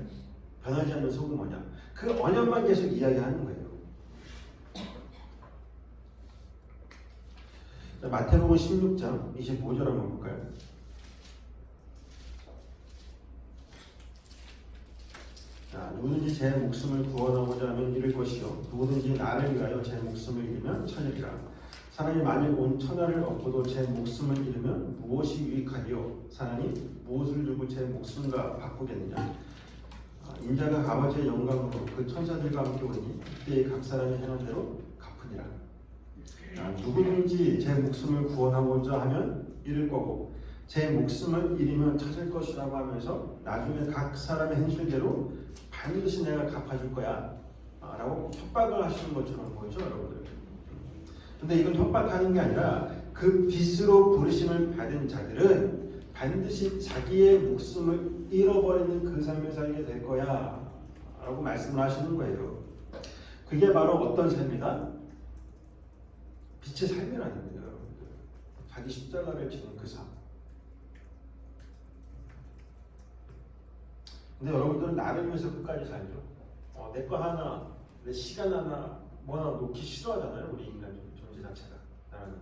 변하지 않는 소금 언약. 그 언약만 계속 이야기하는 거예요. 자, 마태복음 16장 25절 한번 볼까요? 자, 누구든지 제 목숨을 구원하고자 하면 잃을 것이요 누구든지 나를 위하여 제 목숨을 잃으면 찾으리라. 사람이 만일 온 천하를 얻고도 제 목숨을 잃으면 무엇이 유익하리요? 사람이 무엇을 주고 제 목숨과 바꾸겠느냐? 인자가 아버지의 영광으로 그 천사들과 함께 오니 그때 각 사람이 행한 대로 갚으리라. 누구든지 제 목숨을 구원하고자 하면 잃을 거고 제 목숨을 잃으면 찾을 것이라고 하면서 나중에 각 사람의 행실대로 반드시 내가 갚아줄 거야 라고 협박을 하시는 것처럼 보이죠, 여러분들. 근데 이건 협박하는 게 아니라 그 빛으로 부르심을 받은 자들은 반드시 자기의 목숨을 잃어버리는 그 삶을 살게 될 거야 라고 말씀을 하시는 거예요. 그게 바로 어떤 삶이다? 빛의 삶이라는 거예요, 여러분들. 자기 십자가를 지는 그 삶. 근데 여러분들은 나를 위해서 끝까지 살죠. 내 거 하나, 내 시간 하나, 뭐 하나 놓기 싫어하잖아요, 우리 인간 존재 자체가. 나는.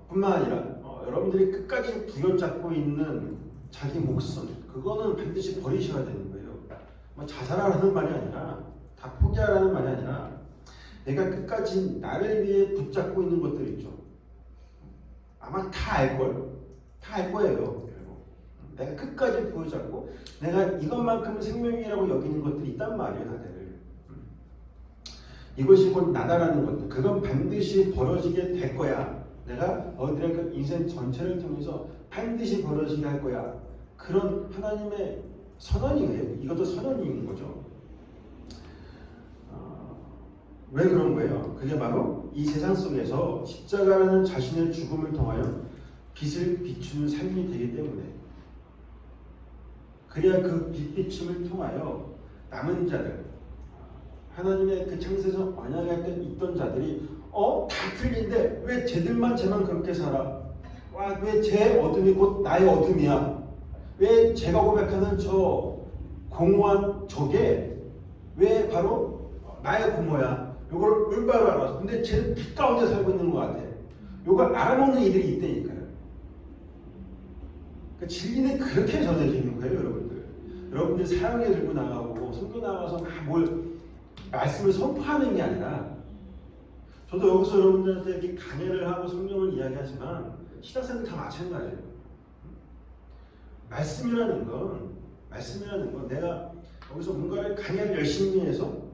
뿐만 아니라 여러분들이 끝까지 부여잡고 있는 자기 목숨, 그거는 반드시 버리셔야 되는 거예요. 뭐 자살하라는 말이 아니라, 다 포기하라는 말이 아니라, 내가 끝까지 나를 위해 붙잡고 있는 것들 있죠. 아마 다 알걸. 다 알 거예요. 결국. 내가 끝까지 보여잡고 내가 이것만큼은 생명이라고 여기는 것들이 있단 말이에요. 다들. 이것이 곧 나다라는 것도 그건 반드시 벌어지게 될 거야. 내가 너희들의 그 인생 전체를 통해서 반드시 벌어지게 할 거야. 그런 하나님의 선언이에요. 이것도 선언인 거죠. 왜 그런 거예요? 그게 바로 이 세상 속에서 십자가라는 자신의 죽음을 통하여 빛을 비추는 삶이 되기 때문에, 그래야 그 빛 비춤을 통하여 남은 자들, 하나님의 그 창세에서 완약할 때 있던 자들이 다 틀린데 왜 쟤만 그렇게 살아? 왜 제 어둠이 곧 나의 어둠이야? 왜 제가 고백하는 저 공허한 저게 왜 바로 나의 공허야? 이걸 올바로 알아서. 근데 쟤는 빛 가운데 살고 있는 것 같아. 이걸 알아먹는 이들이 있다니까요. 그러니까 진리는 그렇게 전해지는 거예요, 여러분들. 여러분들 사형에 들고 나가고 선교 나가서 막 뭘 말씀을 선포하는 게 아니라, 저도 여기서 여러분들한테 이렇게 강해를 하고 성경을 이야기하지만 신학생들 다 마찬가지예요. 말씀이라는 건 내가 여기서 뭔가를 강해를 열심히 해서,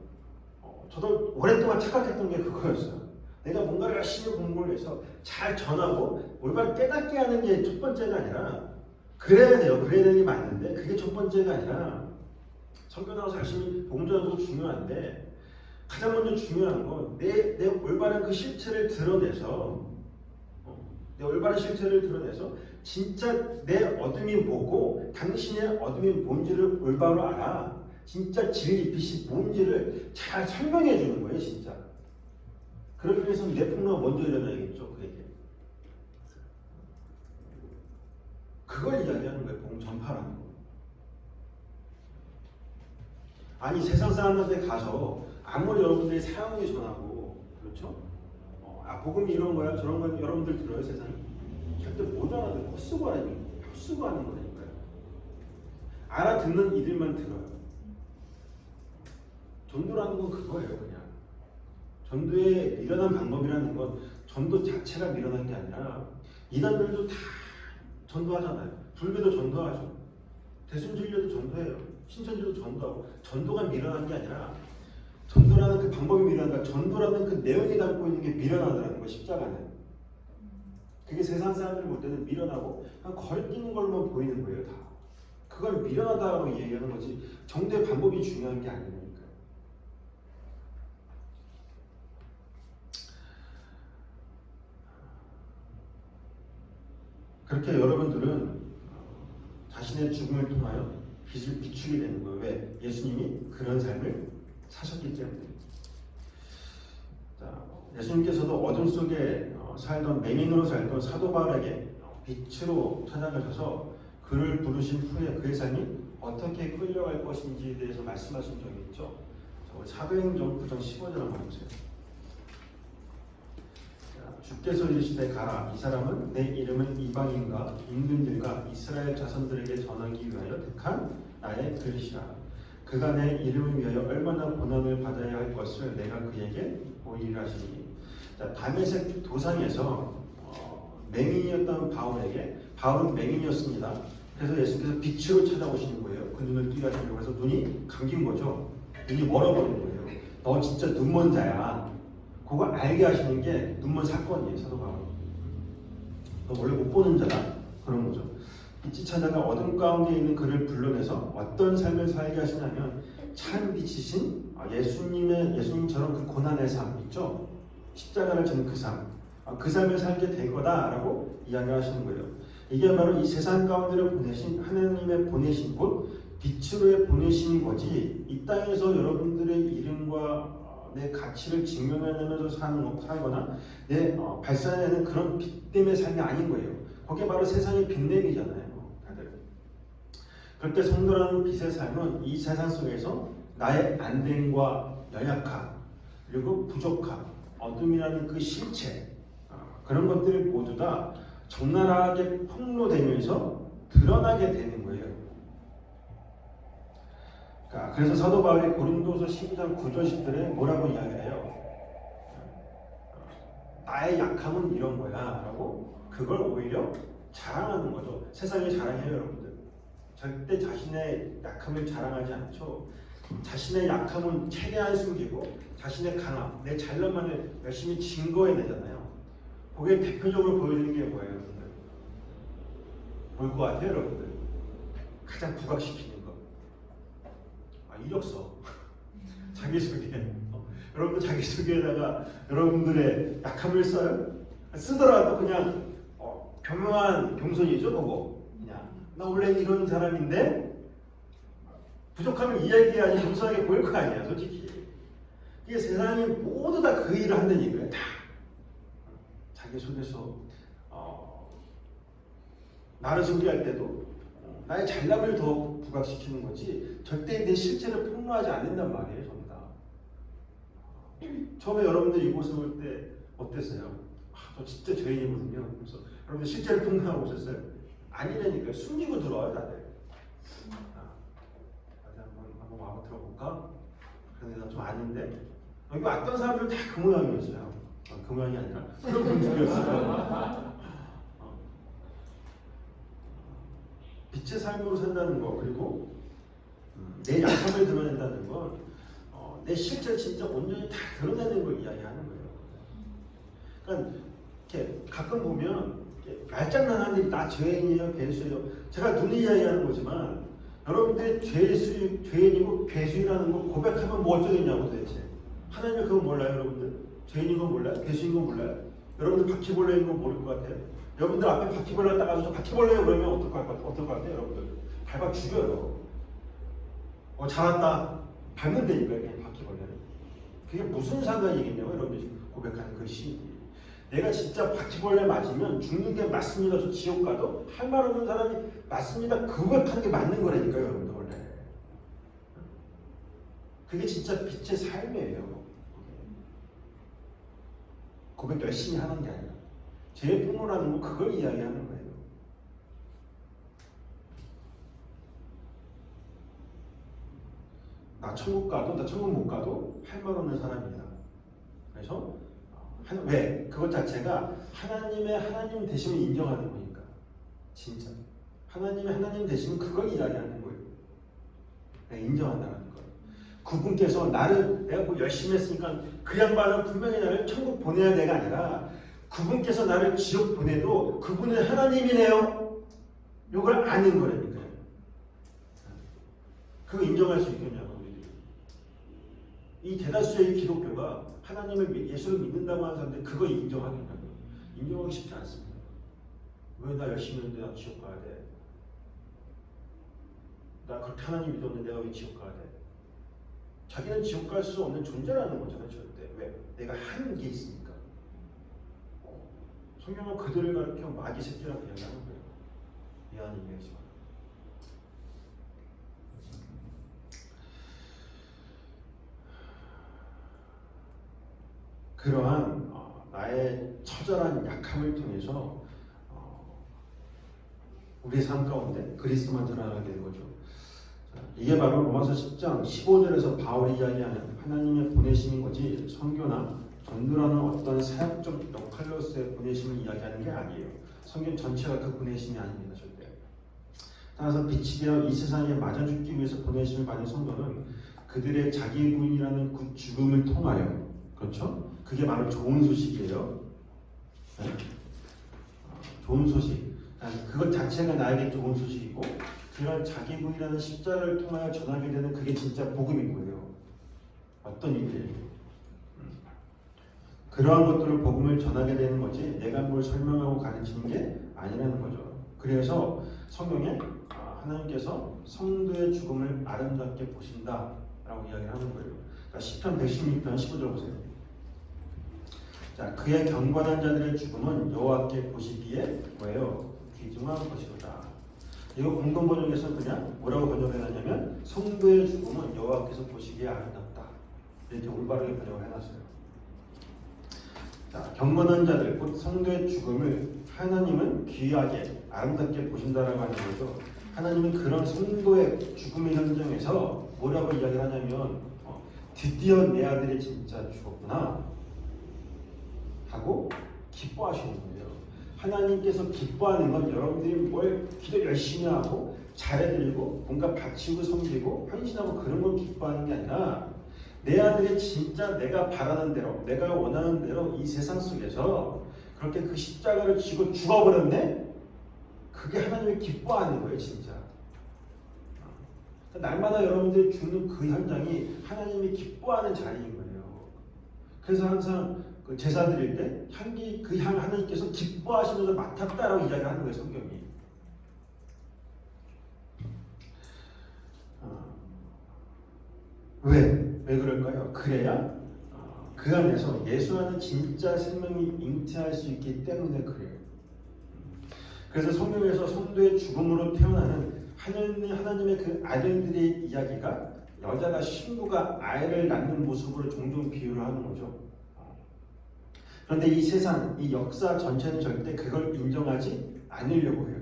저도 오랫동안 착각했던 게 그거였어요. 내가 뭔가를 열심히 공부를 해서 잘 전하고 올바로 깨닫게 하는 게 첫 번째가 아니라, 그래야 돼요. 그래야 되는 게 맞는데 그게 첫 번째가 아니라, 선교 나가서 열심히 복음 전하는 것도 중요한데 가장 먼저 중요한 건 내 올바른 그 실체를 드러내서, 내 올바른 실체를 드러내서 진짜 내 어둠이 뭐고 당신의 어둠이 뭔지를 올바로 알아. 진짜 진리 빛이 뭔지를 잘 설명해 주는 거예요, 진짜. 그렇게 해서 내 폭로가 먼저 일어나야겠죠, 그에게. 그걸 이야기하는 거예요, 복음 전파라는 거. 아니, 세상 사람한테 가서 아무리 여러분들이 사형이 전하고, 그렇죠? 복음이 이런 거야, 저런 건 여러분들 들어요, 세상에? 절대 못 알아들어요. 헛수고 하는 거니까요. 알아듣는 이들만 들어요. 전도라는 건 그거예요, 그냥. 전도의 미련한 방법이라는 건 전도 자체가 미련한 게 아니라, 이단들도 다 전도하잖아요. 불교도 전도하죠. 대순진료도 전도해요. 신천지도 전도하고. 전도가 미련한 게 아니라, 전도라는 그 방법이 미련하다. 전도라는 그 내용이 담고 있는 게 미련하다는 거, 십자가는. 그게 세상 사람들 볼 때는 미련하고 그냥 거리끼는 걸로만 보이는 거예요, 다. 그걸 미련하다고 얘기하는 거지 전도의 방법이 중요한 게 아니니까. 그렇게 여러분들은 자신의 죽음을 통하여 빛을 비추게 되는 거예요. 왜? 예수님이 그런 삶을 사셨기 때문에. 자, 예수님께서도 어둠 속에 살던, 맹인으로 살던 사도 바울에게 빛으로 찾아가셔서 그를 부르신 후에 그의 삶이 어떻게 끌려갈 것인지에 대해서 말씀하신 적이 있죠. 사도행전 9장 15절 한번 보세요. 주께서 이르시되 가라. 이 사람은 내 이름은 이방인과 임금들과 이스라엘 자손들에게 전하기 위하여 택한 나의 그릇이라. 그가 내 이름을 위하여 얼마나 고난을 받아야 할 것을 내가 그에게 보이리라 하시니. 자, 다메섹 도상에서 맹인이었던 바울에게, 바울은 맹인이었습니다. 그래서 예수께서 빛으로 찾아오시는 거예요. 그 눈을 뜨게 하시려고 해서 눈이 감긴 거죠. 눈이 멀어버린 거예요. 너 진짜 눈먼 자야. 그거 알게 하시는 게 눈먼 사건이에요, 사도 바울. 너 원래 못 보는 자다. 그런 거죠. 빛이 찾아가 어둠 가운데 있는 그를 불러내서 어떤 삶을 살게 하시냐면 참 빛이신 예수님처럼 그 고난의 삶 있죠. 십자가를 지는 그 삶, 그 삶을 살게 될 거다라고 이야기하시는 거예요. 이게 바로 이 세상 가운데로 보내신 하나님의 보내신 곧 빛으로의 보내신 거지. 이 땅에서 여러분들의 이름과 내 가치를 증명하면서 살거나 내 발산해내는 그런 빛됨의 삶이 아닌 거예요. 그게 바로 세상의 빛냄이잖아요. 다들. 그렇게 성도라는 빛의 삶은 이 세상 속에서 나의 안됨과 연약함, 그리고 부족함, 어둠이라는 그 실체, 그런 것들이 모두 다 적나라하게 폭로되면서 드러나게 되는 거예요. 그래서 사도 바울이 고린도서 12장 9절 10절에 뭐라고 이야기해요? 나의 약함은 이런 거야 라고 그걸 오히려 자랑하는 거죠. 세상이 자랑해요 여러분들. 절대 자신의 약함을 자랑하지 않죠. 자신의 약함은 최대한 숨기고 자신의 강함, 내 잘난만을 열심히 증거해내잖아요. 그게 대표적으로 보여주는 게 뭐예요 여러분들? 뭘 것 같아요 여러분들? 가장 부각시키는 거. 이력서. 자기소개. 여러분들 자기소개에다가 여러분들의 약함을 써요? 쓰더라도 그냥 교묘한 경선이죠 그거. 그냥 나 원래 이런 사람인데 부족함을 이야기해야지 겸손하게 보일 거 아니야 솔직히. 이게 세상이 모두 다 그 일을 한다는 얘기예요. 다 자기소개서 나를 소개할 때도 나의 잘남을 더 부각시키는 거지 절대 내 실체를 폭로하지 않는단 말이에요 전부 다. 처음에 여러분들 이곳에 올 때 어땠어요? 저 진짜 죄인이거든요. 그래서 여러분들 실제를 폭로하고 오셨어요? 아니라니까요. 숨기고 들어와요 다들. 한번 마음에 들어볼까? 그런데 나 좀 아닌데 여기 왔던 사람들 다 그 모양이었어요. 그 모양이 아니라 그런 분들이었어요. 빛의 삶으로 산다는 거 그리고 내 약함을 드러낸다는 건 내 실체를 진짜 온전히 다 드러내는 걸 이야기하는 거예요. 그러니까 이렇게 가끔 보면 말장난하는 일이 나 죄인이에요, 괴수예요. 제가 눈이 이야기하는 거지만 여러분들이 죄인이고 괴수라는 걸 고백하면 뭐 어쩌겠냐고 도대체. 하나님이 그거 몰라요, 여러분들? 죄인인 건 몰라요? 괴수인 건 몰라요? 여러분들 바퀴벌레인 건 모를 것 같아요? 여러분들 앞에 바퀴벌레 따가서 저 바퀴벌레예요 그러면 어떨 것 같아요, 여러분들? 밟아 죽여요. 잘한다. 밟는 데니까요, 그냥 바퀴벌레는. 그게 무슨 상관이겠냐고, 여러분들 지금 고백하는 그 시인이. 내가 진짜 바퀴벌레 맞으면 죽는 게 맞습니다. 저 지옥 가도 할 말 없는 사람이 맞습니다. 그 고백하는 게 맞는 거라니까요, 여러분들 원래. 그게 진짜 빛의 삶이에요. 고백 열심히 하는 게 아니라 죄의 폭로라는 건 그걸 이야기하는 거예요. 나 천국 가도 나 천국 못 가도 할 말 없는 사람이다. 그래서 왜? 그것 자체가 하나님의 하나님 되심을 인정하는 거니까. 진짜 하나님의 하나님 되심은 그걸 이야기하는 거예요. 내가 인정한다는 거예요. 그분께서 나를 내가 뭐 열심히 했으니까 그 양반은 분명히 나를 천국 보내야 돼가 아니라 그분께서 나를 지옥 보내도 그분은 하나님이네요. 이걸 아는 거라니까요. 그거 인정할 수 있겠냐고. 이 대다수의 기독교가 하나님을 예수를 믿는다고 하는 사람들 그거 인정하겠냐고. 인정하기 쉽지 않습니다. 왜 나 열심히 했는데 나 지옥 가야 돼? 나 그렇게 하나님 믿었는데 내가 왜 지옥 가야 돼? 자기는 지옥 갈 수 없는 존재라는 거잖아요. 절대. 왜? 내가 하는 게 있으니까. 성경은 그들을 가르쳐 마귀 새끼라고 이야기하는 거예요. 미안한 얘기지만. 그러한 나의 처절한 약함을 통해서 우리의 삶 가운데 그리스도만 드러나게 되는 거죠. 이게 바로 로마서 10장 15절에서 바울이 이야기하는 하나님의 보내심인 거지 선교나 전도라는 어떤 사역적 역할로서의 보내심을 이야기하는 게 아니에요. 성경 전체가 그 보내심이 아닙니다. 절대. 따라서 빛이 되어 이 세상에 맞아 죽기 위해서 보내심을 받은 성도는 그들의 자기 부인이라는 그 죽음을 통하여 그렇죠? 그게 바로 좋은 소식이에요. 네? 좋은 소식. 그것 자체가 나에게 좋은 소식이고 그런 자기 부인이라는 십자가를 통하여 전하게 되는 그게 진짜 복음인 거예요. 어떤 일이에요? 그러한 것들을 복음을 전하게 되는 거지 내가 뭘 설명하고 가르치는 게 아니라는 거죠. 그래서 성경에 하나님께서 성도의 죽음을 아름답게 보신다라고 이야기를 하는 거예요. 그러니까 시편 116편 15절 보세요. 자, 그의 경건한 자들의 죽음은 여호와께 보시기에 뭐예요? 귀중한 것이로다. 이거 공동 번역에서 그냥 뭐라고 번역해놨냐면 성도의 죽음은 여호와께서 보시기에 아름답다. 이렇게 올바르게 번역을 해놨어요. 자, 경건한 자들, 곧 성도의 죽음을 하나님은 귀하게 아름답게 보신다라고 하는 거죠. 하나님은 그런 성도의 죽음의 현장에서 뭐라고 이야기를 하냐면 드디어 내 아들이 진짜 죽었구나. 하고 기뻐하시는 거예요. 하나님께서 기뻐하는 건 여러분들이 뭘 기도 열심히 하고 잘해드리고 뭔가 바치고 섬기고 헌신하고 그런 걸 기뻐하는 게 아니라 내 아들이 진짜 내가 바라는 대로 내가 원하는 대로 이 세상 속에서 그렇게 그 십자가를 지고 죽어버렸네? 그게 하나님이 기뻐하는 거예요, 진짜. 날마다 여러분들이 죽는 그 현장이 하나님이 기뻐하는 자리인 거예요. 그래서 항상 그 제사 드릴 때 향기 그 향 하나님께서 기뻐하시면서 맡았다라고 이야기를 하는 거예요, 성경이. 왜 그럴까요? 그래야 그 안에서 예수라는 진짜 생명이 잉태할 수 있기 때문에 그래요. 그래서 성경에서 성도의 죽음으로 태어나는 하나님의 그 아들들의 이야기가 여자가 신부가 아이를 낳는 모습으로 종종 비유를 하는 거죠. 그런데 이 세상, 이 역사 전체는 절대 그걸 인정하지 않으려고 해요.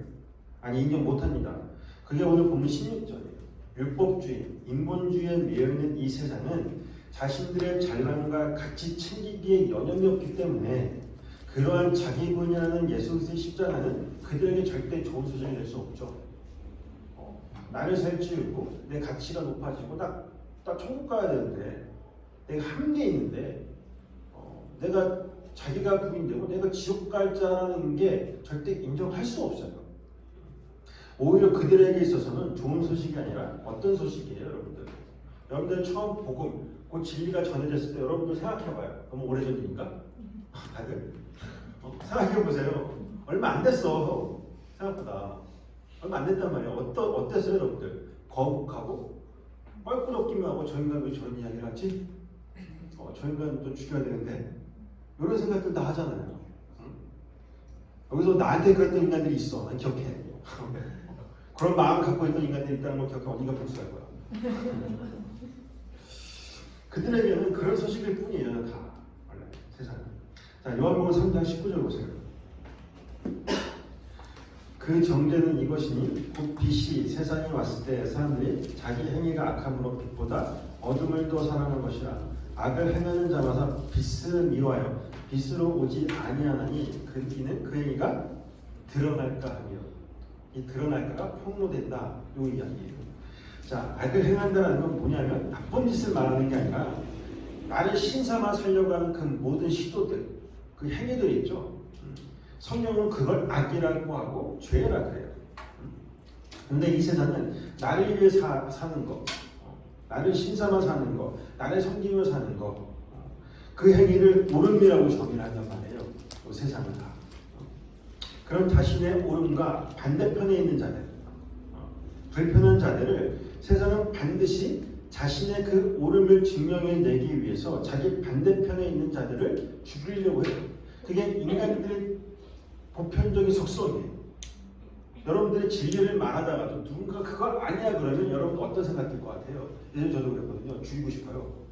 아니, 인정 못합니다. 그게 오늘 보면 16절이에요. 율법주의, 인본주의에 매여있는 이 세상은 자신들의 잘남과 가치 챙기기에 여념이 없기 때문에 그러한 자기 분이라는 예수 그리스도의 십자가는 그들에게 절대 좋은 소식이 될 수 없죠. 나를 살찌우고 내 가치가 높아지고 딱 천국 가야 되는데 내가 한계 있는데 내가 자기가 부인되고 내가 지옥 갈 자라는 게 절대 인정할 수 없어요. 오히려 그들에게 있어서는 좋은 소식이 아니라 어떤 소식이에요, 여러분들? 여러분들 처음 복음, 그 진리가 전해졌을 때 여러분들 생각해봐요. 너무 오래전이니까 다들 생각해보세요. 얼마 안 됐어. 생각보다 얼마 안 됐단 말이야. 어땠어요, 여러분들? 거북하고 뻘꾸덕기만 하고 저 인간 왜 저런 이야기를 하지? 저 인간 또 죽여야 되는데 이런 생각들 다 하잖아요. 응? 여기서 나한테 그랬던 인간들이 있어. 난 기억해. 그런 마음 갖고 있던 인간들이 있다는 걸 기억해. 어디가 복수할 거야. 그들에게는 그런 소식일 뿐이에요. 다 원래 세상은. 자, 요한복음 3장 19절 보세요. 그 정죄는 이것이니 곧 빛이 세상에 왔을 때 사람들이 자기 행위가 악함으로 빛보다 어둠을 더 사랑한 것이라. 악을 행하는 자마다 빛을 미워하여 빛으로 오지 아니하나니 이는 그 행위가 드러날까 하며, 이 드러날까가 폭로된다, 이 이야기예요. 자, 악을 행한다는 건 뭐냐면 나쁜 짓을 말하는 게 아니라 나를 신삼아 살려고 하는 그 모든 시도들, 그 행위들이 있죠. 성경은 그걸 악이라고 하고 죄라 그래요. 그런데 이 세상은 나를 위해 사는 거, 나를 신삼아 사는 거, 나를 섬기며 사는 거, 그 행위를 옳음이라고 정의를 한단 말이에요. 그 세상은 다. 그런 자신의 옳음과 반대편에 있는 자들, 불편한 자들을 세상은 반드시 자신의 그 옳음을 증명해내기 위해서 자기 반대편에 있는 자들을 죽이려고 해요. 그게 인간들의 보편적인 속성이에요. 여러분들이 진리를 말하다가도 누군가 그거 아니야 그러면 여러분 어떤 생각 들 것 같아요? 예전에 저도 그랬거든요. 죽이고 싶어요.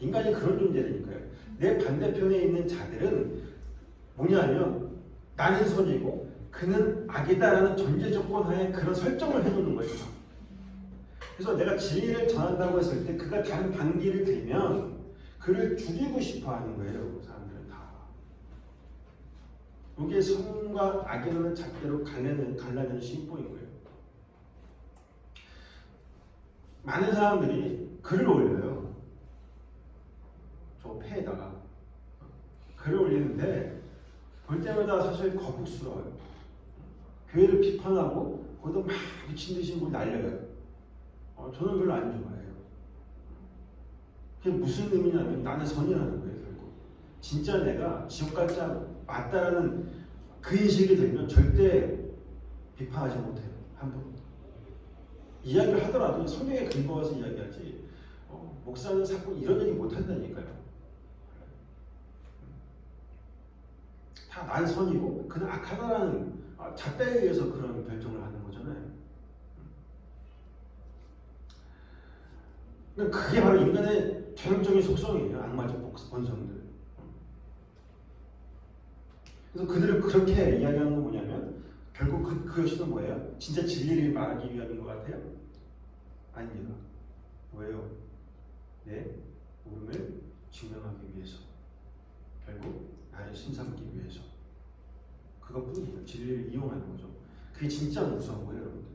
인간이 그런 존재니까요. 내 반대편에 있는 자들은 뭐냐면 나는 선이고 그는 악이다라는 전제 조건 하에 그런 설정을 해놓는 거예요. 그래서 내가 진리를 전한다고 했을 때 그가 다른 반기를 들면 그를 죽이고 싶어 하는 거예요. 사람들은 다. 이게 선과 악이라는 잣대로 갈라내는 심보인 거예요. 많은 사람들이 글을 올려요. 저 폐에다가 글을 올리는데 볼 때마다 사실 거북스러워요. 교회를 비판하고 거기다 막 미친 듯이 뭘 날려요. 저는 별로 안 좋아해요. 그게 무슨 의미냐면 나는 선이라는 거예요. 결국 진짜 내가 지옥 갈 자 맞다라는 그 인식이 들면 절대 비판하지 못해요. 한 번. 이야기를 하더라도 성경에 근거해서 이야기하지 목사는 자꾸 이런 얘기 못한다니까요. 다 난 선이고 그는 악하다라는 잣대에 의해서 그런 결정을 하는 거잖아요. 그러니까 그게 바로 인간의 전형적인 속성이에요. 악마적 본성들. 그래서 그들을 그렇게 이야기하는 건 뭐냐면 결국 그것이 뭐예요? 진짜 진리를 말하기 위함인 것 같아요? 아닙니다. 왜요? 내 옳음을 증명하기 위해서, 결국 나를 신삼기 위해서, 그것뿐이에요. 진리를 이용하는 거죠. 그게 진짜 무서운 거예요, 여러분들.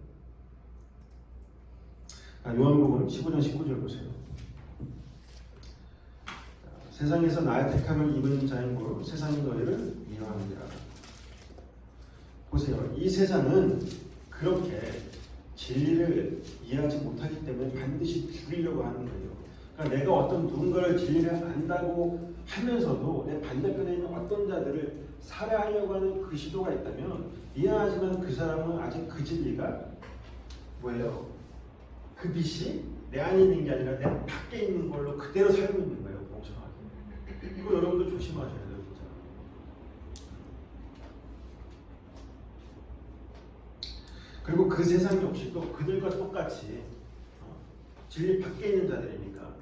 요한복음 15장 19절 보세요. 세상에서 나의 택함을 입은 자인 고로 세상이 너희를 미워하느니라. 보세요. 이 세상은 그렇게 진리를 이해하지 못하기 때문에 반드시 죽이려고 하는 거예요. 그러니까 내가 어떤 누군가를 진리를 안다고 하면서도 내 반대편에 있는 어떤 자들을 살해하려고 하는 그 시도가 있다면, 미안하지만 그 사람은 아직 그 진리가 뭐예요? 그 빛이 내 안에 있는 게 아니라 내 밖에 있는 걸로 그대로 살고 있는 거예요. 멍청하게. 이거 여러분도 조심하셔야 돼요, 진짜. 그리고 그 세상 역시도 그들과 똑같이 진리 밖에 있는 자들이니까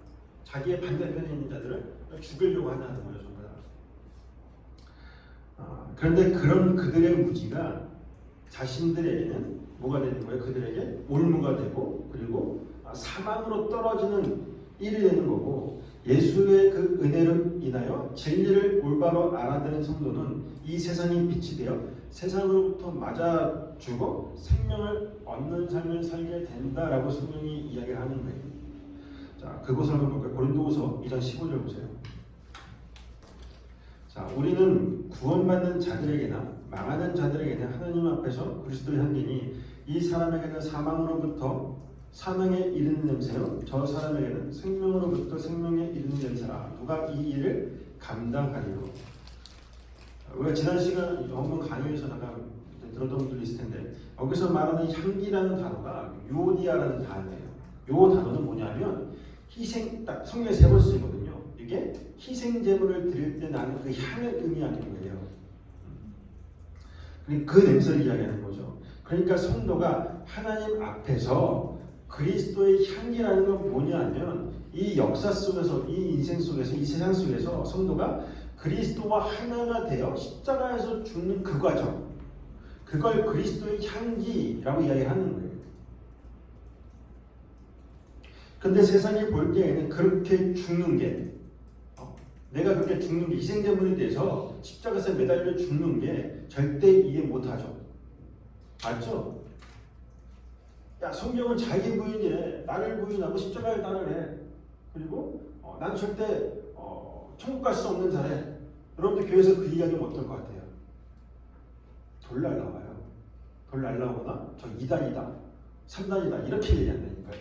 자기의 반대편에 있는 자들을 죽이려고 한다는 거죠, 전부 다. 그런데 그런 그들의 무지가 자신들에게는 뭐가 되는 거예요? 그들에게 올무가 되고, 그리고 사망으로 떨어지는 일이 되는 거고, 예수의 그 은혜로 인하여 진리를 올바로 알아듣는 성도는 이 세상의 빛이 되어 세상으로부터 맞아 죽어 생명을 얻는 삶을 살게 된다라고 성경이 이야기를 하는 거예요. 자, 그것을 한번 볼까요? 고린도후서 2장 15절 보세요. 자, 우리는 구원받는 자들에게나 망하는 자들에게나 하나님 앞에서 그리스도의 향기니 이 사람에게는 사망으로부터 사망에 이르는 냄새요, 저 사람에게는 생명으로부터 생명에 이르는 냄새라. 누가 이 일을 감당하리요? 우리가 지난 시간 영문 강의에서 잠깐 들었던 분들이 있을 텐데, 여기서 말하는 향기라는 단어가 유오디아라는 단어예요. 이 단어는 뭐냐면 희생, 딱 성경에 3번 쓰거든요. 이게 희생 제물을 드릴 때 나는 그 향을 의미하는 거예요. 그 냄새를 이야기하는 거죠. 그러니까 성도가 하나님 앞에서 그리스도의 향기라는 건 뭐냐면, 이 역사 속에서, 이 인생 속에서, 이 세상 속에서 성도가 그리스도와 하나가 되어 십자가에서 죽는 그 과정, 그걸 그리스도의 향기라고 이야기하는 거예요. 근데 세상이 볼 때에는 그렇게 죽는 게, 내가 그렇게 죽는 게, 희생제물이 돼서 십자가에서 매달려 죽는 게 절대 이해 못하죠. 맞죠? 야, 성경은 자기 부인이래. 나를 부인하고 십자가를 따르래. 그리고 난 절대 천국 갈 수 없는 자래. 여러분들 교회에서 그 이야기는 어떨 것 같아요? 돌 날라와요. 돌 날라오거나 저 2단이다, 3단이다 이렇게 얘기한다니까요.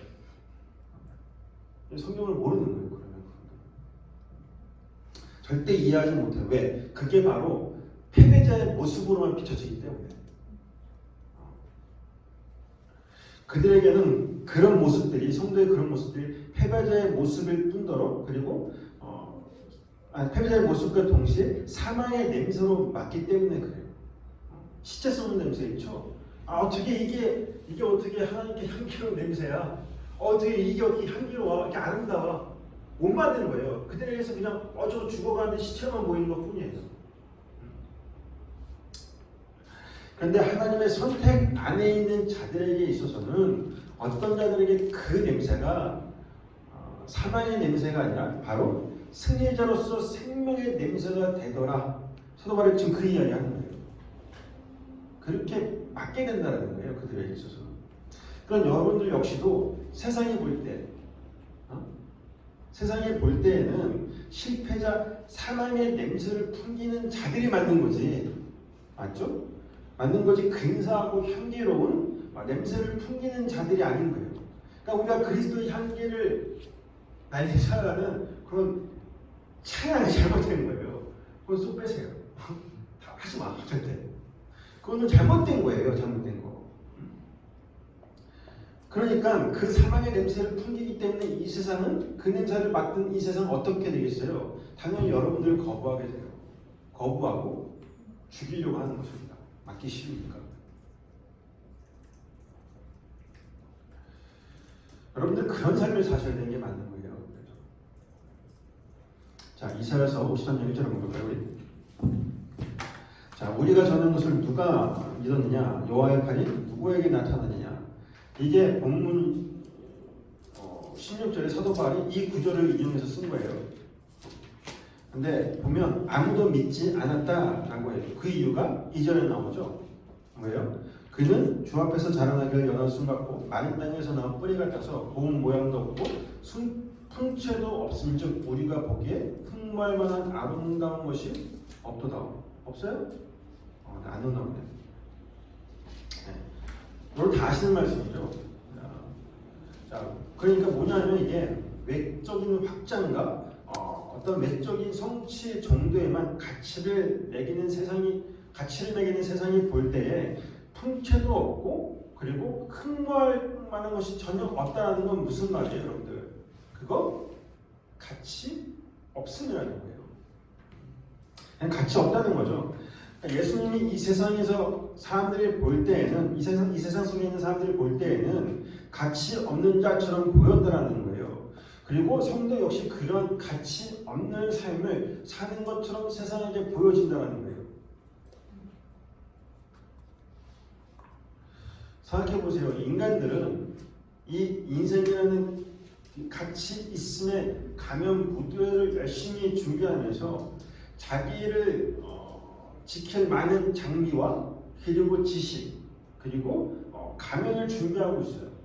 성경을 모르는 거예요. 그러면 절대 이해하지 못해요. 왜? 그게 바로 패배자의 모습으로만 비춰지기 때문에. 그들에게는 그런 모습들이, 성도의 그런 모습들이 패배자의 모습일 뿐더러, 그리고 패배자의 모습과 동시에 사망의 냄새로 맡기 때문에 그래요. 시체 썩는 냄새 있죠? 어떻게 이게 어떻게 하나님께 향기로운 냄새야? 어떻게 이게 어떻게 향기로워? 이렇게 아름다워? 못 만드는 거예요. 그들에게서 그냥 저거 죽어가는 시체만 보이는 것 뿐이에요. 그런데 하나님의 선택 안에 있는 자들에게 있어서는 어떤 자들에게 그 냄새가 사망의 냄새가 아니라 바로 승리자로서 생명의 냄새가 되더라. 사도 바울이 지금 그 이야기 하는 거예요. 그렇게 맡게 된다는 거예요. 그들에게 있어서는. 그럼 여러분들 역시도 세상이 볼 때, 세상이 볼 때에는 실패자, 사망의 냄새를 풍기는 자들이 맞는 거지. 맞죠? 맞는 거지, 근사하고 향기로운 냄새를 풍기는 자들이 아닌 거예요. 그러니까 우리가 그리스도의 향기를 날리 살아가는 그런 찬양이 잘못된 거예요. 그건 쏙 빼세요. 하지 마, 절대. 그거는 잘못된 거예요. 잘못된 거. 그러니까 그 사망의 냄새를 풍기기 때문에 이 세상은, 그 냄새를 맡은 이 세상은 어떻게 되겠어요? 당연히 여러분들을 거부하게 돼요. 거부하고 죽이려고 하는 것입니다. 맡기 싫으니까. 여러분들 그런 삶을 사셔야 되는 게 맞는 거예요. 자, 이사야서 53장 1절 한번 볼까요, 우리? 자, 우리가 전한 것을 누가 믿었느냐? 여호와의 팔이 누구에게 나타나느냐? 이게 본문 16절에 사도 바울이 이 구절을 인용해서 쓴 거예요. 근데 보면 아무도 믿지 않았다라고 해요. 그 이유가 이전에 나오죠. 뭐예요? 그는 주 앞에서 자라나기를 연한 순 같고 마른 땅에서 나온 뿌리 같아서 고운 모양도 없고 풍채도 없음즉 우리가 보기에 흠모할 만한 아름다운 것이 없도다. 없어요? 안 나오네. 네. 오늘 다 아시는 말씀이죠. 자, 그러니까 뭐냐면 이게 외적인 확장과 어떤 외적인 성취 정도에만 가치를 매기는 세상이 볼 때에 풍채도 없고 그리고 흠모할 만한 것이 전혀 없다는 건 무슨 말이에요, 여러분들? 그거 가치 없음이라는 거예요. 그냥 가치 없다는 거죠. 그러니까 예수님이 이 세상에서 사람들이 볼 때에는 이 세상 속에 있는 사람들이 볼 때에는 가치 없는 자처럼 보였다라는 거예요. 그리고 성도 역시 그런 가치 없는 삶을 사는 것처럼 세상에게 보여진다는 거예요. 생각해 보세요. 인간들은 이 인생이라는 가치 있음의 가면 무대를 열심히 준비하면서 자기를 지킬 많은 장비와 그리고 지식 그리고 가면을 준비하고 있어요.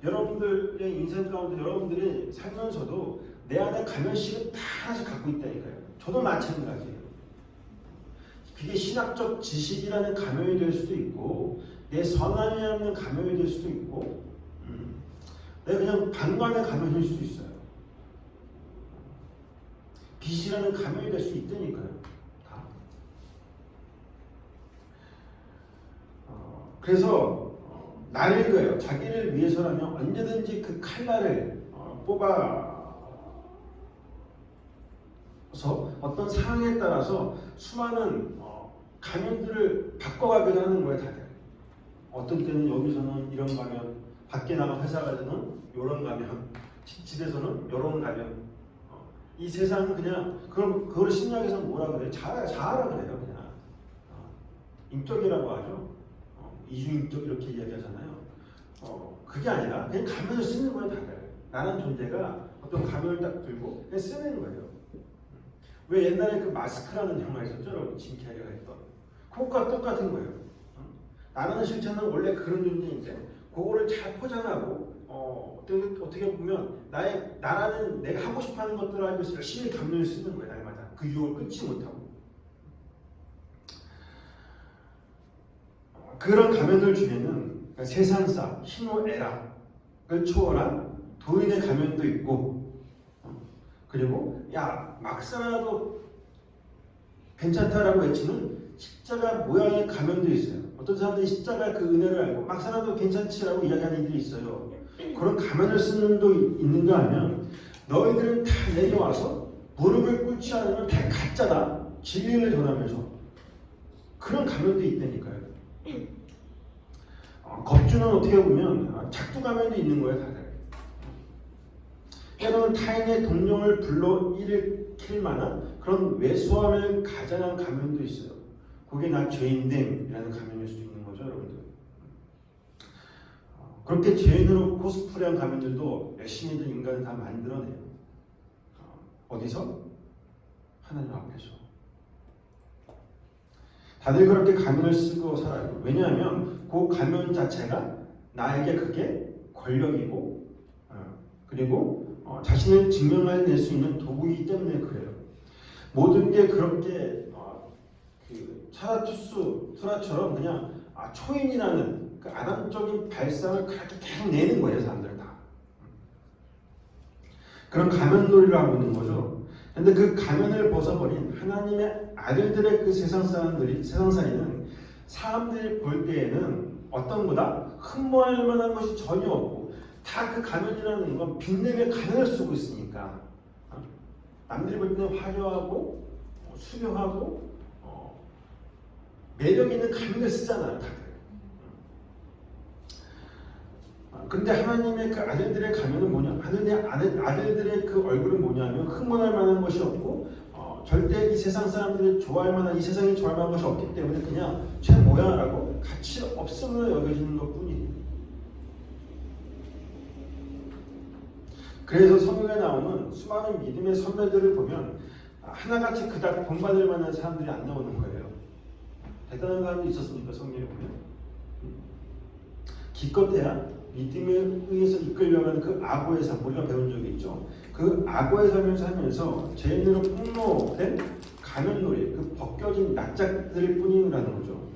여러분들의 인생 가운데 여러분들이 살면서도 내 안에 가면식을 다 하나씩 갖고 있다니까요. 저도 마찬가지예요. 그게 신학적 지식이라는 가면이 될 수도 있고 내 선함이라는 가면이 될 수도 있고 내가 그냥 방관의 가면일 수도 있어요. 빛이라는 가면이 될 수 있다니까요. 다. 그래서 나를 거예요. 자기를 위해서라면 언제든지 그 칼날을 뽑아서 어떤 상황에 따라서 수많은 가면들을 바꿔가기도 하는 거예요, 다들. 어떤 때는 여기서는 이런 가면, 밖에 나가 회사 가서는 이런 가면, 집에서는 이런 가면. 이 세상은 그냥 그걸 심리학에서 뭐라 그래요? 자아라 그래요, 그냥. 인격이라고 하죠. 이중인격 이렇게 이야기하잖아요. 그게 아니라 그냥 가면을 쓰는 거예요, 다들. 나는 존재가 어떤 가면을 딱 들고 그냥 쓰는 거예요. 왜 옛날에 그 마스크라는 영화 있었죠, 여러분? 짐 캐리가 했던. 그것과 똑같은 거예요. 나라는 실체는 원래 그런 존재인데 그거를 잘 포장하고 어떻게 보면 나라는 내가 하고 싶어하는 것들을 알고 있어 열심히 가면을 쓰는 거예요, 날마다. 그 유혹을 끊지 못하고. 그런 가면들 중에는 세상사, 희노애락을 초월한 도인의 가면도 있고 그리고 막 살아도 괜찮다라고 외치는 십자가 모양의 가면도 있어요. 어떤 사람들이 십자가 그 은혜를 알고 막 살아도 괜찮지라고 이야기하는 이들이 있어요. 그런 가면을 쓰는 도 있는가 하면 너희들은 다 내게 와서 무릎을 꿇지 않으면 다 가짜다. 진리를 전하면서 그런 가면도 있다니까요. 겁주는 어떻게 보면 작두 가면도 있는 거예요, 다들. 때로는 타인의 동령을 불러일으킬 만한 그런 왜소함을 가장한 가면도 있어요. 그게 나 죄인됨이라는 가면일 수도 있는 거죠, 여러분들. 그렇게 죄인으로 코스프레한 가면들도 열심히들 인간은 다 만들어내요. 어디서? 하나님 앞에서. 다들 그렇게 가면을 쓰고 살아요. 왜냐하면 그 가면 자체가 나에게 그게 권력이고 그리고 자신을 증명해낼 수 있는 도구이기 때문에 그래요. 모든 게 그렇게 사라투스처럼 그냥 초인이라는 그 아담적인 발상을 그렇게 계속 내는 거예요, 사람들 다. 그런 가면놀이를 하고 있는 거죠. 그런데 그 가면을 벗어버린 하나님의 아들들의 그 세상살이는 사람들이 볼 때에는 어떤 거다? 흠모할 만한 것이 전혀 없고 다 그 가면이라는 건 빛내게 가면을 쓰고 있으니까 남들이 볼 때는 화려하고 수려하고 매력 있는 가면을 쓰잖아요, 다들. 그런데 하나님의 그 아들들의 가면은 뭐냐? 하나님의 아들들의 그 얼굴은 뭐냐면 흠모할 만한 것이 없고 절대 이 세상 사람들이 좋아할 만한 이 세상이 좋아할 만한 것이 없기 때문에 그냥 제 모양이라고 가치 없음으로 여겨지는 것뿐이에요. 그래서 성경에 나오는 수많은 믿음의 선배들을 보면 하나같이 그닥 본받을 만한 사람들이 안 나오는 거예요. 대단한 사람도 있었습니까? 성경에 보면 기껏해야 믿음에 의해서 이끌려가는 그 악어의 삶, 우리가 배운 적이 있죠. 그 악어의 삶을 살면서 죄인으로 폭로된 가면놀이, 그 벗겨진 낯짝들 뿐이라는 거죠.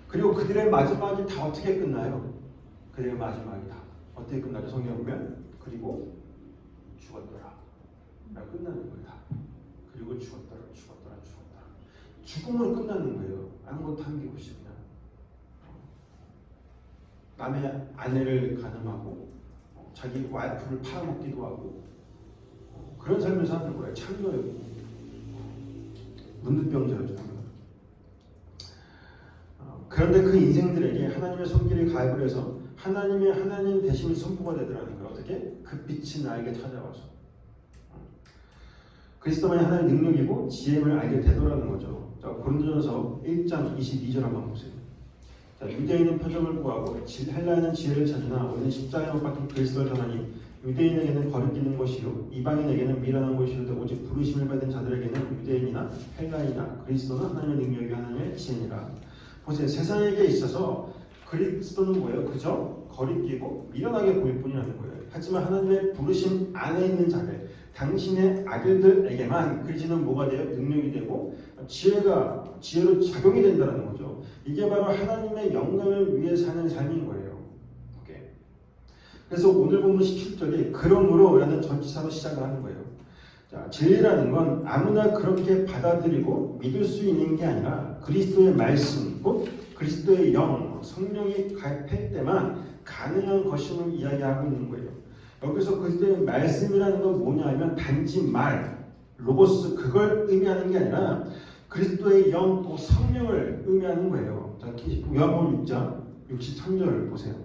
그리고 그들의 마지막이 다 어떻게 끝나요? 그들의 마지막이 다 어떻게 끝나죠? 성경에 보면 그리고 죽었더라 라고 끝나는 거예요. 다. 그리고 죽었더라. 죽음으로 끝나는 거예요. 아무것도 한게 없이 그냥 남의 아내를 가늠하고 자기 와이프를 팔아먹기도 하고 그런 삶을 사는 거예요. 참여예요. 문득병자였죠. 그런데 그 인생들에게 하나님의 손길이 가입을 해서 하나님 대신이 선포가 되더라는 거예요. 어떻게? 그 빛이 나에게 찾아와서 그리스도만이 하나님의 능력이고 지혜를 알게 되더라는 거죠. 자, 고린도전서 1장 22절 한번 보세요. 자, 유대인은 표적을 구하고 헬라인은 지혜를 찾으나 우리는 십자가에 못 박힌 그리스도를 전하니 유대인에게는 거리끼는 것이요 이방인에게는 미련한 것이요 오직 부르심을 받은 자들에게는 유대인이나 헬라인이나 그리스도는 하나님의 능력이 하나님의 지혜니라. 보세요. 세상에게 있어서 그리스도는 뭐예요? 그저 거리끼고 미련하게 보일 뿐이라는 거예요. 하지만 하나님의 부르심 안에 있는 자들, 당신의 아들들에게만 그리스도는 뭐가 돼요? 능력이 되고 지혜로 작용이 된다는 거죠. 이게 바로 하나님의 영광을 위해 사는 삶인 거예요. 오케이. 그래서 오늘 본문 17절이 그러므로 라는 전치사로 시작을 하는 거예요. 자, 진리라는 건 아무나 그렇게 받아들이고 믿을 수 있는 게 아니라 그리스도의 말씀, 곧 그리스도의 영, 성령이 가입할 때만 가능한 것임을 이야기하고 있는 거예요. 여기서 그리스도의 말씀이라는 건 뭐냐면 단지 말, 로고스 그걸 의미하는 게 아니라 그리스도의 영, 또 성령을 의미하는 거예요. 자, 요한복음 6장 63절을 보세요.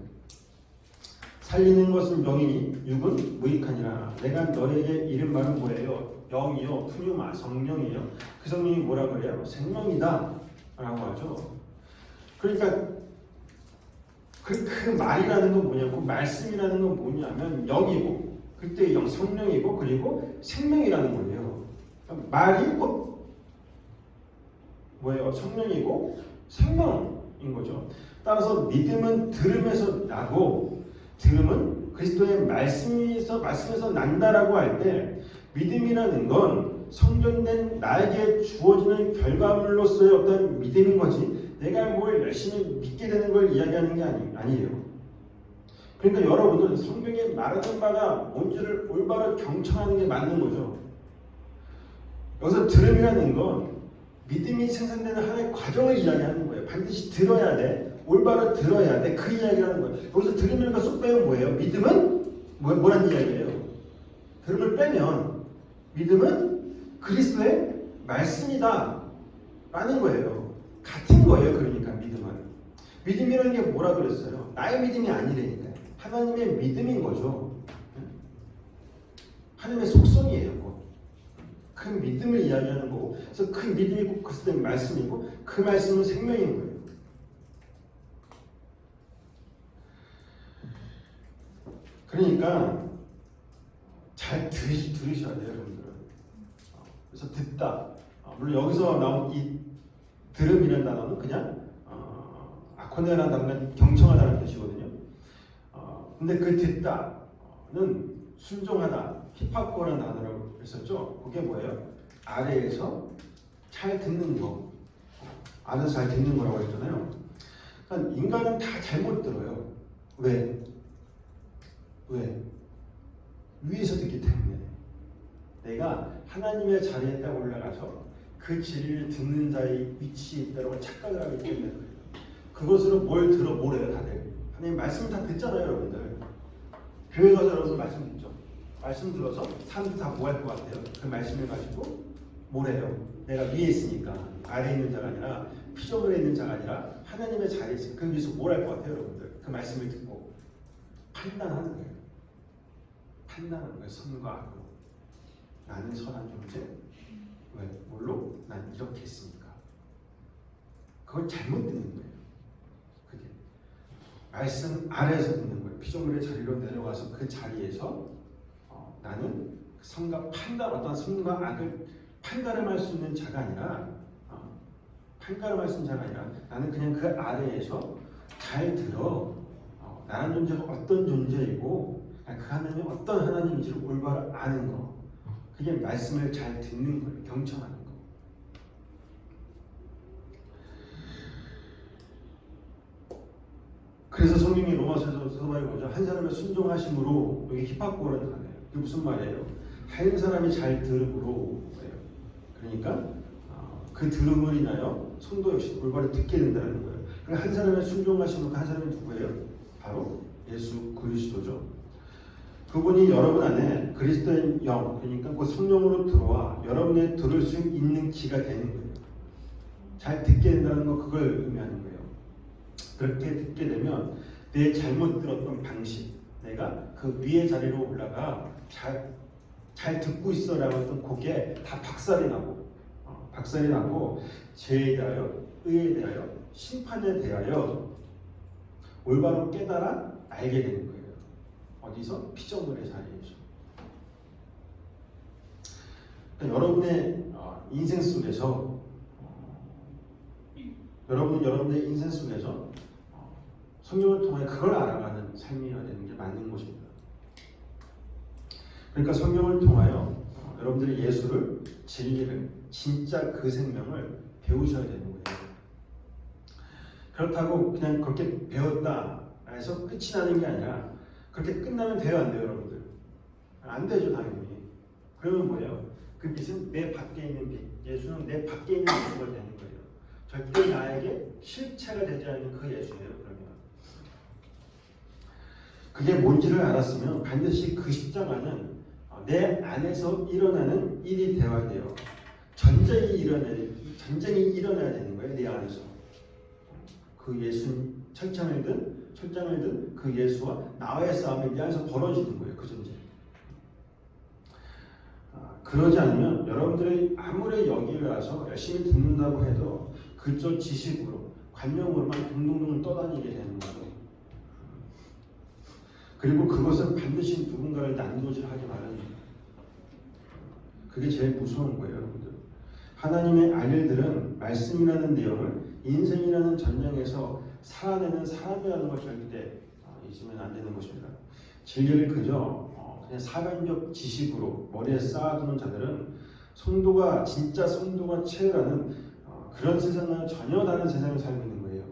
살리는 것은 영이니 육은 무익하니라. 내가 너에게 이른 말은 뭐예요? 영이요, 푸뉴마, 성령이에요. 그 성령이 뭐라 그래요? 생명이다 라고 하죠. 그러니까 그 말이라는 건 뭐냐고, 말씀이라는 건 뭐냐면 영이고 그때의 영, 성령이고 그리고 생명이라는 거예요. 그러니까 말이 뭐예요? 성령이고 생명인 거죠. 따라서 믿음은 들음에서 나고 들음은 그리스도의 말씀에서 난다라고 할 때 믿음이라는 건 성전된 나에게 주어지는 결과물로서의 어떤 믿음인 거지 내가 뭘 열심히 믿게 되는 걸 이야기하는 게 아니에요. 그러니까 여러분은 성경에 말하는 바가 뭔지를 올바로 경청하는 게 맞는 거죠. 여기서 들음이라는 건 믿음이 생산되는 하나의 과정을 이야기하는 거예요. 반드시 들어야 돼. 올바로 들어야 돼. 그 이야기를 하는 거예요. 여기서 들음이라는 거 쏙 빼면 뭐예요? 믿음은 뭐란 이야기예요? 들음을 빼면 믿음은 그리스도의 말씀이다 라는 거예요. 같은 거예요. 그러니까 믿음이라는 게 뭐라 그랬어요? 나의 믿음이 아니라니까요. 하나님의 믿음인 거죠. 하나님의 속성이에요. 그 믿음을 이야기하는 거고, 그래서 그 믿음이 꼭 그리스도의 말씀이고 그 말씀은 생명인 거예요. 그러니까 잘 들으셔야 돼요, 여러분들은. 그래서 듣다. 물론 여기서 나온 이 들음이라는 단어는 그냥 아코네라는 단어는 경청하다는 뜻이거든요. 근데 그 듣다는 순종하다, 히파코라는 단어라고 했었죠. 그게 뭐예요? 아래에서 잘 듣는 거, 아래에서 잘 듣는 거라고 했잖아요. 그러니까 인간은 다 잘못 들어요. 왜? 위에서 듣기 때문에. 내가 하나님의 자리에 딱 올라가서 그 진리를 듣는 자의 위치에 있다고 착각을 하기 때문에 그래요. 그것으로 뭘 해요 다들? 하나님 말씀 다 듣잖아요 여러분들. 교회 가서 여러분 말씀 듣죠. 말씀 들어서 사람들 다 뭐 할 것 같아요? 그 말씀을 가지고 뭘 해요? 내가 위에 있으니까 아래에 있는 자가 아니라 피조물에 있는 자가 아니라 하나님의 자리에 있으니까 그 위에서 뭘 할 것 같아요 여러분들? 그 말씀을 듣고 판단하는 거예요. 판단하는 거예요. 선과 악으로. 나는 선한 존재. 왜? 뭘로? 난 이렇게 했으니까. 그걸 잘못 듣는 거예요. 그게 말씀 아래에서 듣는 거예요. 피조물의 자리로 내려가서 그 자리에서 나는 선과 판단, 어떤 선과 악을 판가름할 수 있는 자가 아니라 판가름할 수 있는 자가 아니라 나는 그냥 그 아래에서 잘 들어 나라는 존재가 어떤 존재이고 그 하나님이 어떤 하나님인지를 올바로 아는 거, 그게 말씀을 잘 듣는 거예요. 경청하는 거. 그래서 성경이 로마서에서 말해보죠. 한 사람의 순종하심으로, 여기 히파코라는 단어예요. 이게 무슨 말이에요? 한 사람이 잘 들음으로 그래요. 그러니까 그 들음을 인하여 성도 역시 올바로 듣게 된다는 거예요. 그러니까 한 사람의 순종하심으로, 한 사람이 누구예요? 바로 예수 그리스도죠. 그분이 여러분 안에 그리스도의 영, 그러니까 그 성령으로 들어와 여러분의 들을 수 있는 귀가 되는 거예요. 잘 듣게 된다는 거, 그걸 의미하는 거예요. 그렇게 듣게 되면 내 잘못 들었던 방식, 내가 그 위의 자리로 올라가 잘 듣고 있어라고 했던 그게 다 박살이 나고 죄에 대하여, 의에 대하여, 심판에 대하여 올바로 깨달아 알게 되는 거예요. 어디서? 피조물의 자리에서. 그러니까 여러분의 인생 속에서 여러분의 인생 속에서 성경을 통해 그걸 알아가는 삶이어야 되는 게 맞는 것입니다. 그러니까 성경을 통하여 여러분들이 예수를, 진리를, 진짜 그 생명을 배우셔야 되는 거예요. 그렇다고 그냥 그렇게 배웠다 해서 끝이 나는 게 아니라 그렇게 끝나면 돼요, 안 돼요, 여러분들? 안 되죠, 당연히. 그러면 뭐예요? 그 빛은 내 밖에 있는 빛, 예수는 내 밖에 있는 빛을 되는 거예요. 절대 나에게 실체가 되지 않는 그 예수예요. 그러면 그게 뭔지를 알았으면 반드시 그 십자가는 내 안에서 일어나는 일이 되어야 돼요. 전쟁이 일어나야 되는 거예요, 내 안에서. 그 예수, 철장을 든 그 예수와 나와의 싸움이 내 안에서 벌어지는 거예요, 그 전쟁. 그러지 않으면 여러분들이 아무리 여기 와서 열심히 듣는다고 해도 그저 지식으로, 관념으로만 둥둥둥 떠다니게 되는 거죠. 그리고 그것은 반드시 누군가를 난도질하지 마련입니다. 그게 제일 무서운 거예요, 여러분들. 하나님의 아들들은 말씀이라는 내용을 인생이라는 전쟁에서 살아내는 사람이라는 걸 절대 잊으면 안 되는 것입니다. 진리를 그저 그냥 사변적 지식으로 머리에 쌓아두는 자들은 진짜 성도가 체험하는 그런 세상과는 전혀 다른 세상을 살고 있는 거예요.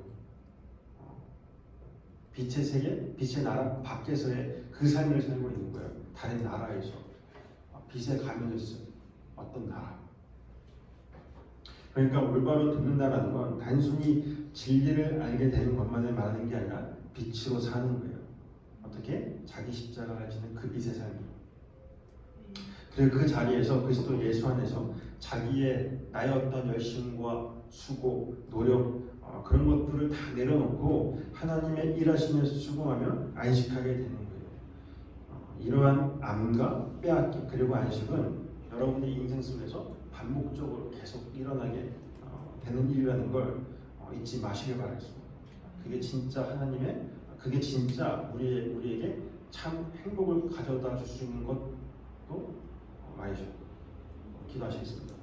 빛의 세계, 빛의 나라 밖에서의 그 삶을 살고 있는 거예요. 다른 나라에서 빛에 가면있어요. 어떤 나라. 그러니까 올바로 듣는다라는 건 단순히 진리를 알게 되는 것만을 말하는 게 아니라 빛으로 사는 거예요. 어떻게? 자기 십자가를 지는 그 빛의 삶이에요. 그리고 그 자리에서 그리스도 예수 안에서 나의 어떤 열심과 수고, 노력, 그런 것들을 다 내려놓고 하나님의 일하심에 수긍하며 안식하게 되는 거예요. 이러한 암과 빼앗김 그리고 안식은 여러분의 인생 속에서 반복적으로 계속 일어나게 되는 일이라는 걸 잊지 마시길 바라겠습니다. 그게 진짜 우리에게 참 행복을 가져다 줄 수 있는 것도 말이죠. 기도하시겠습니다.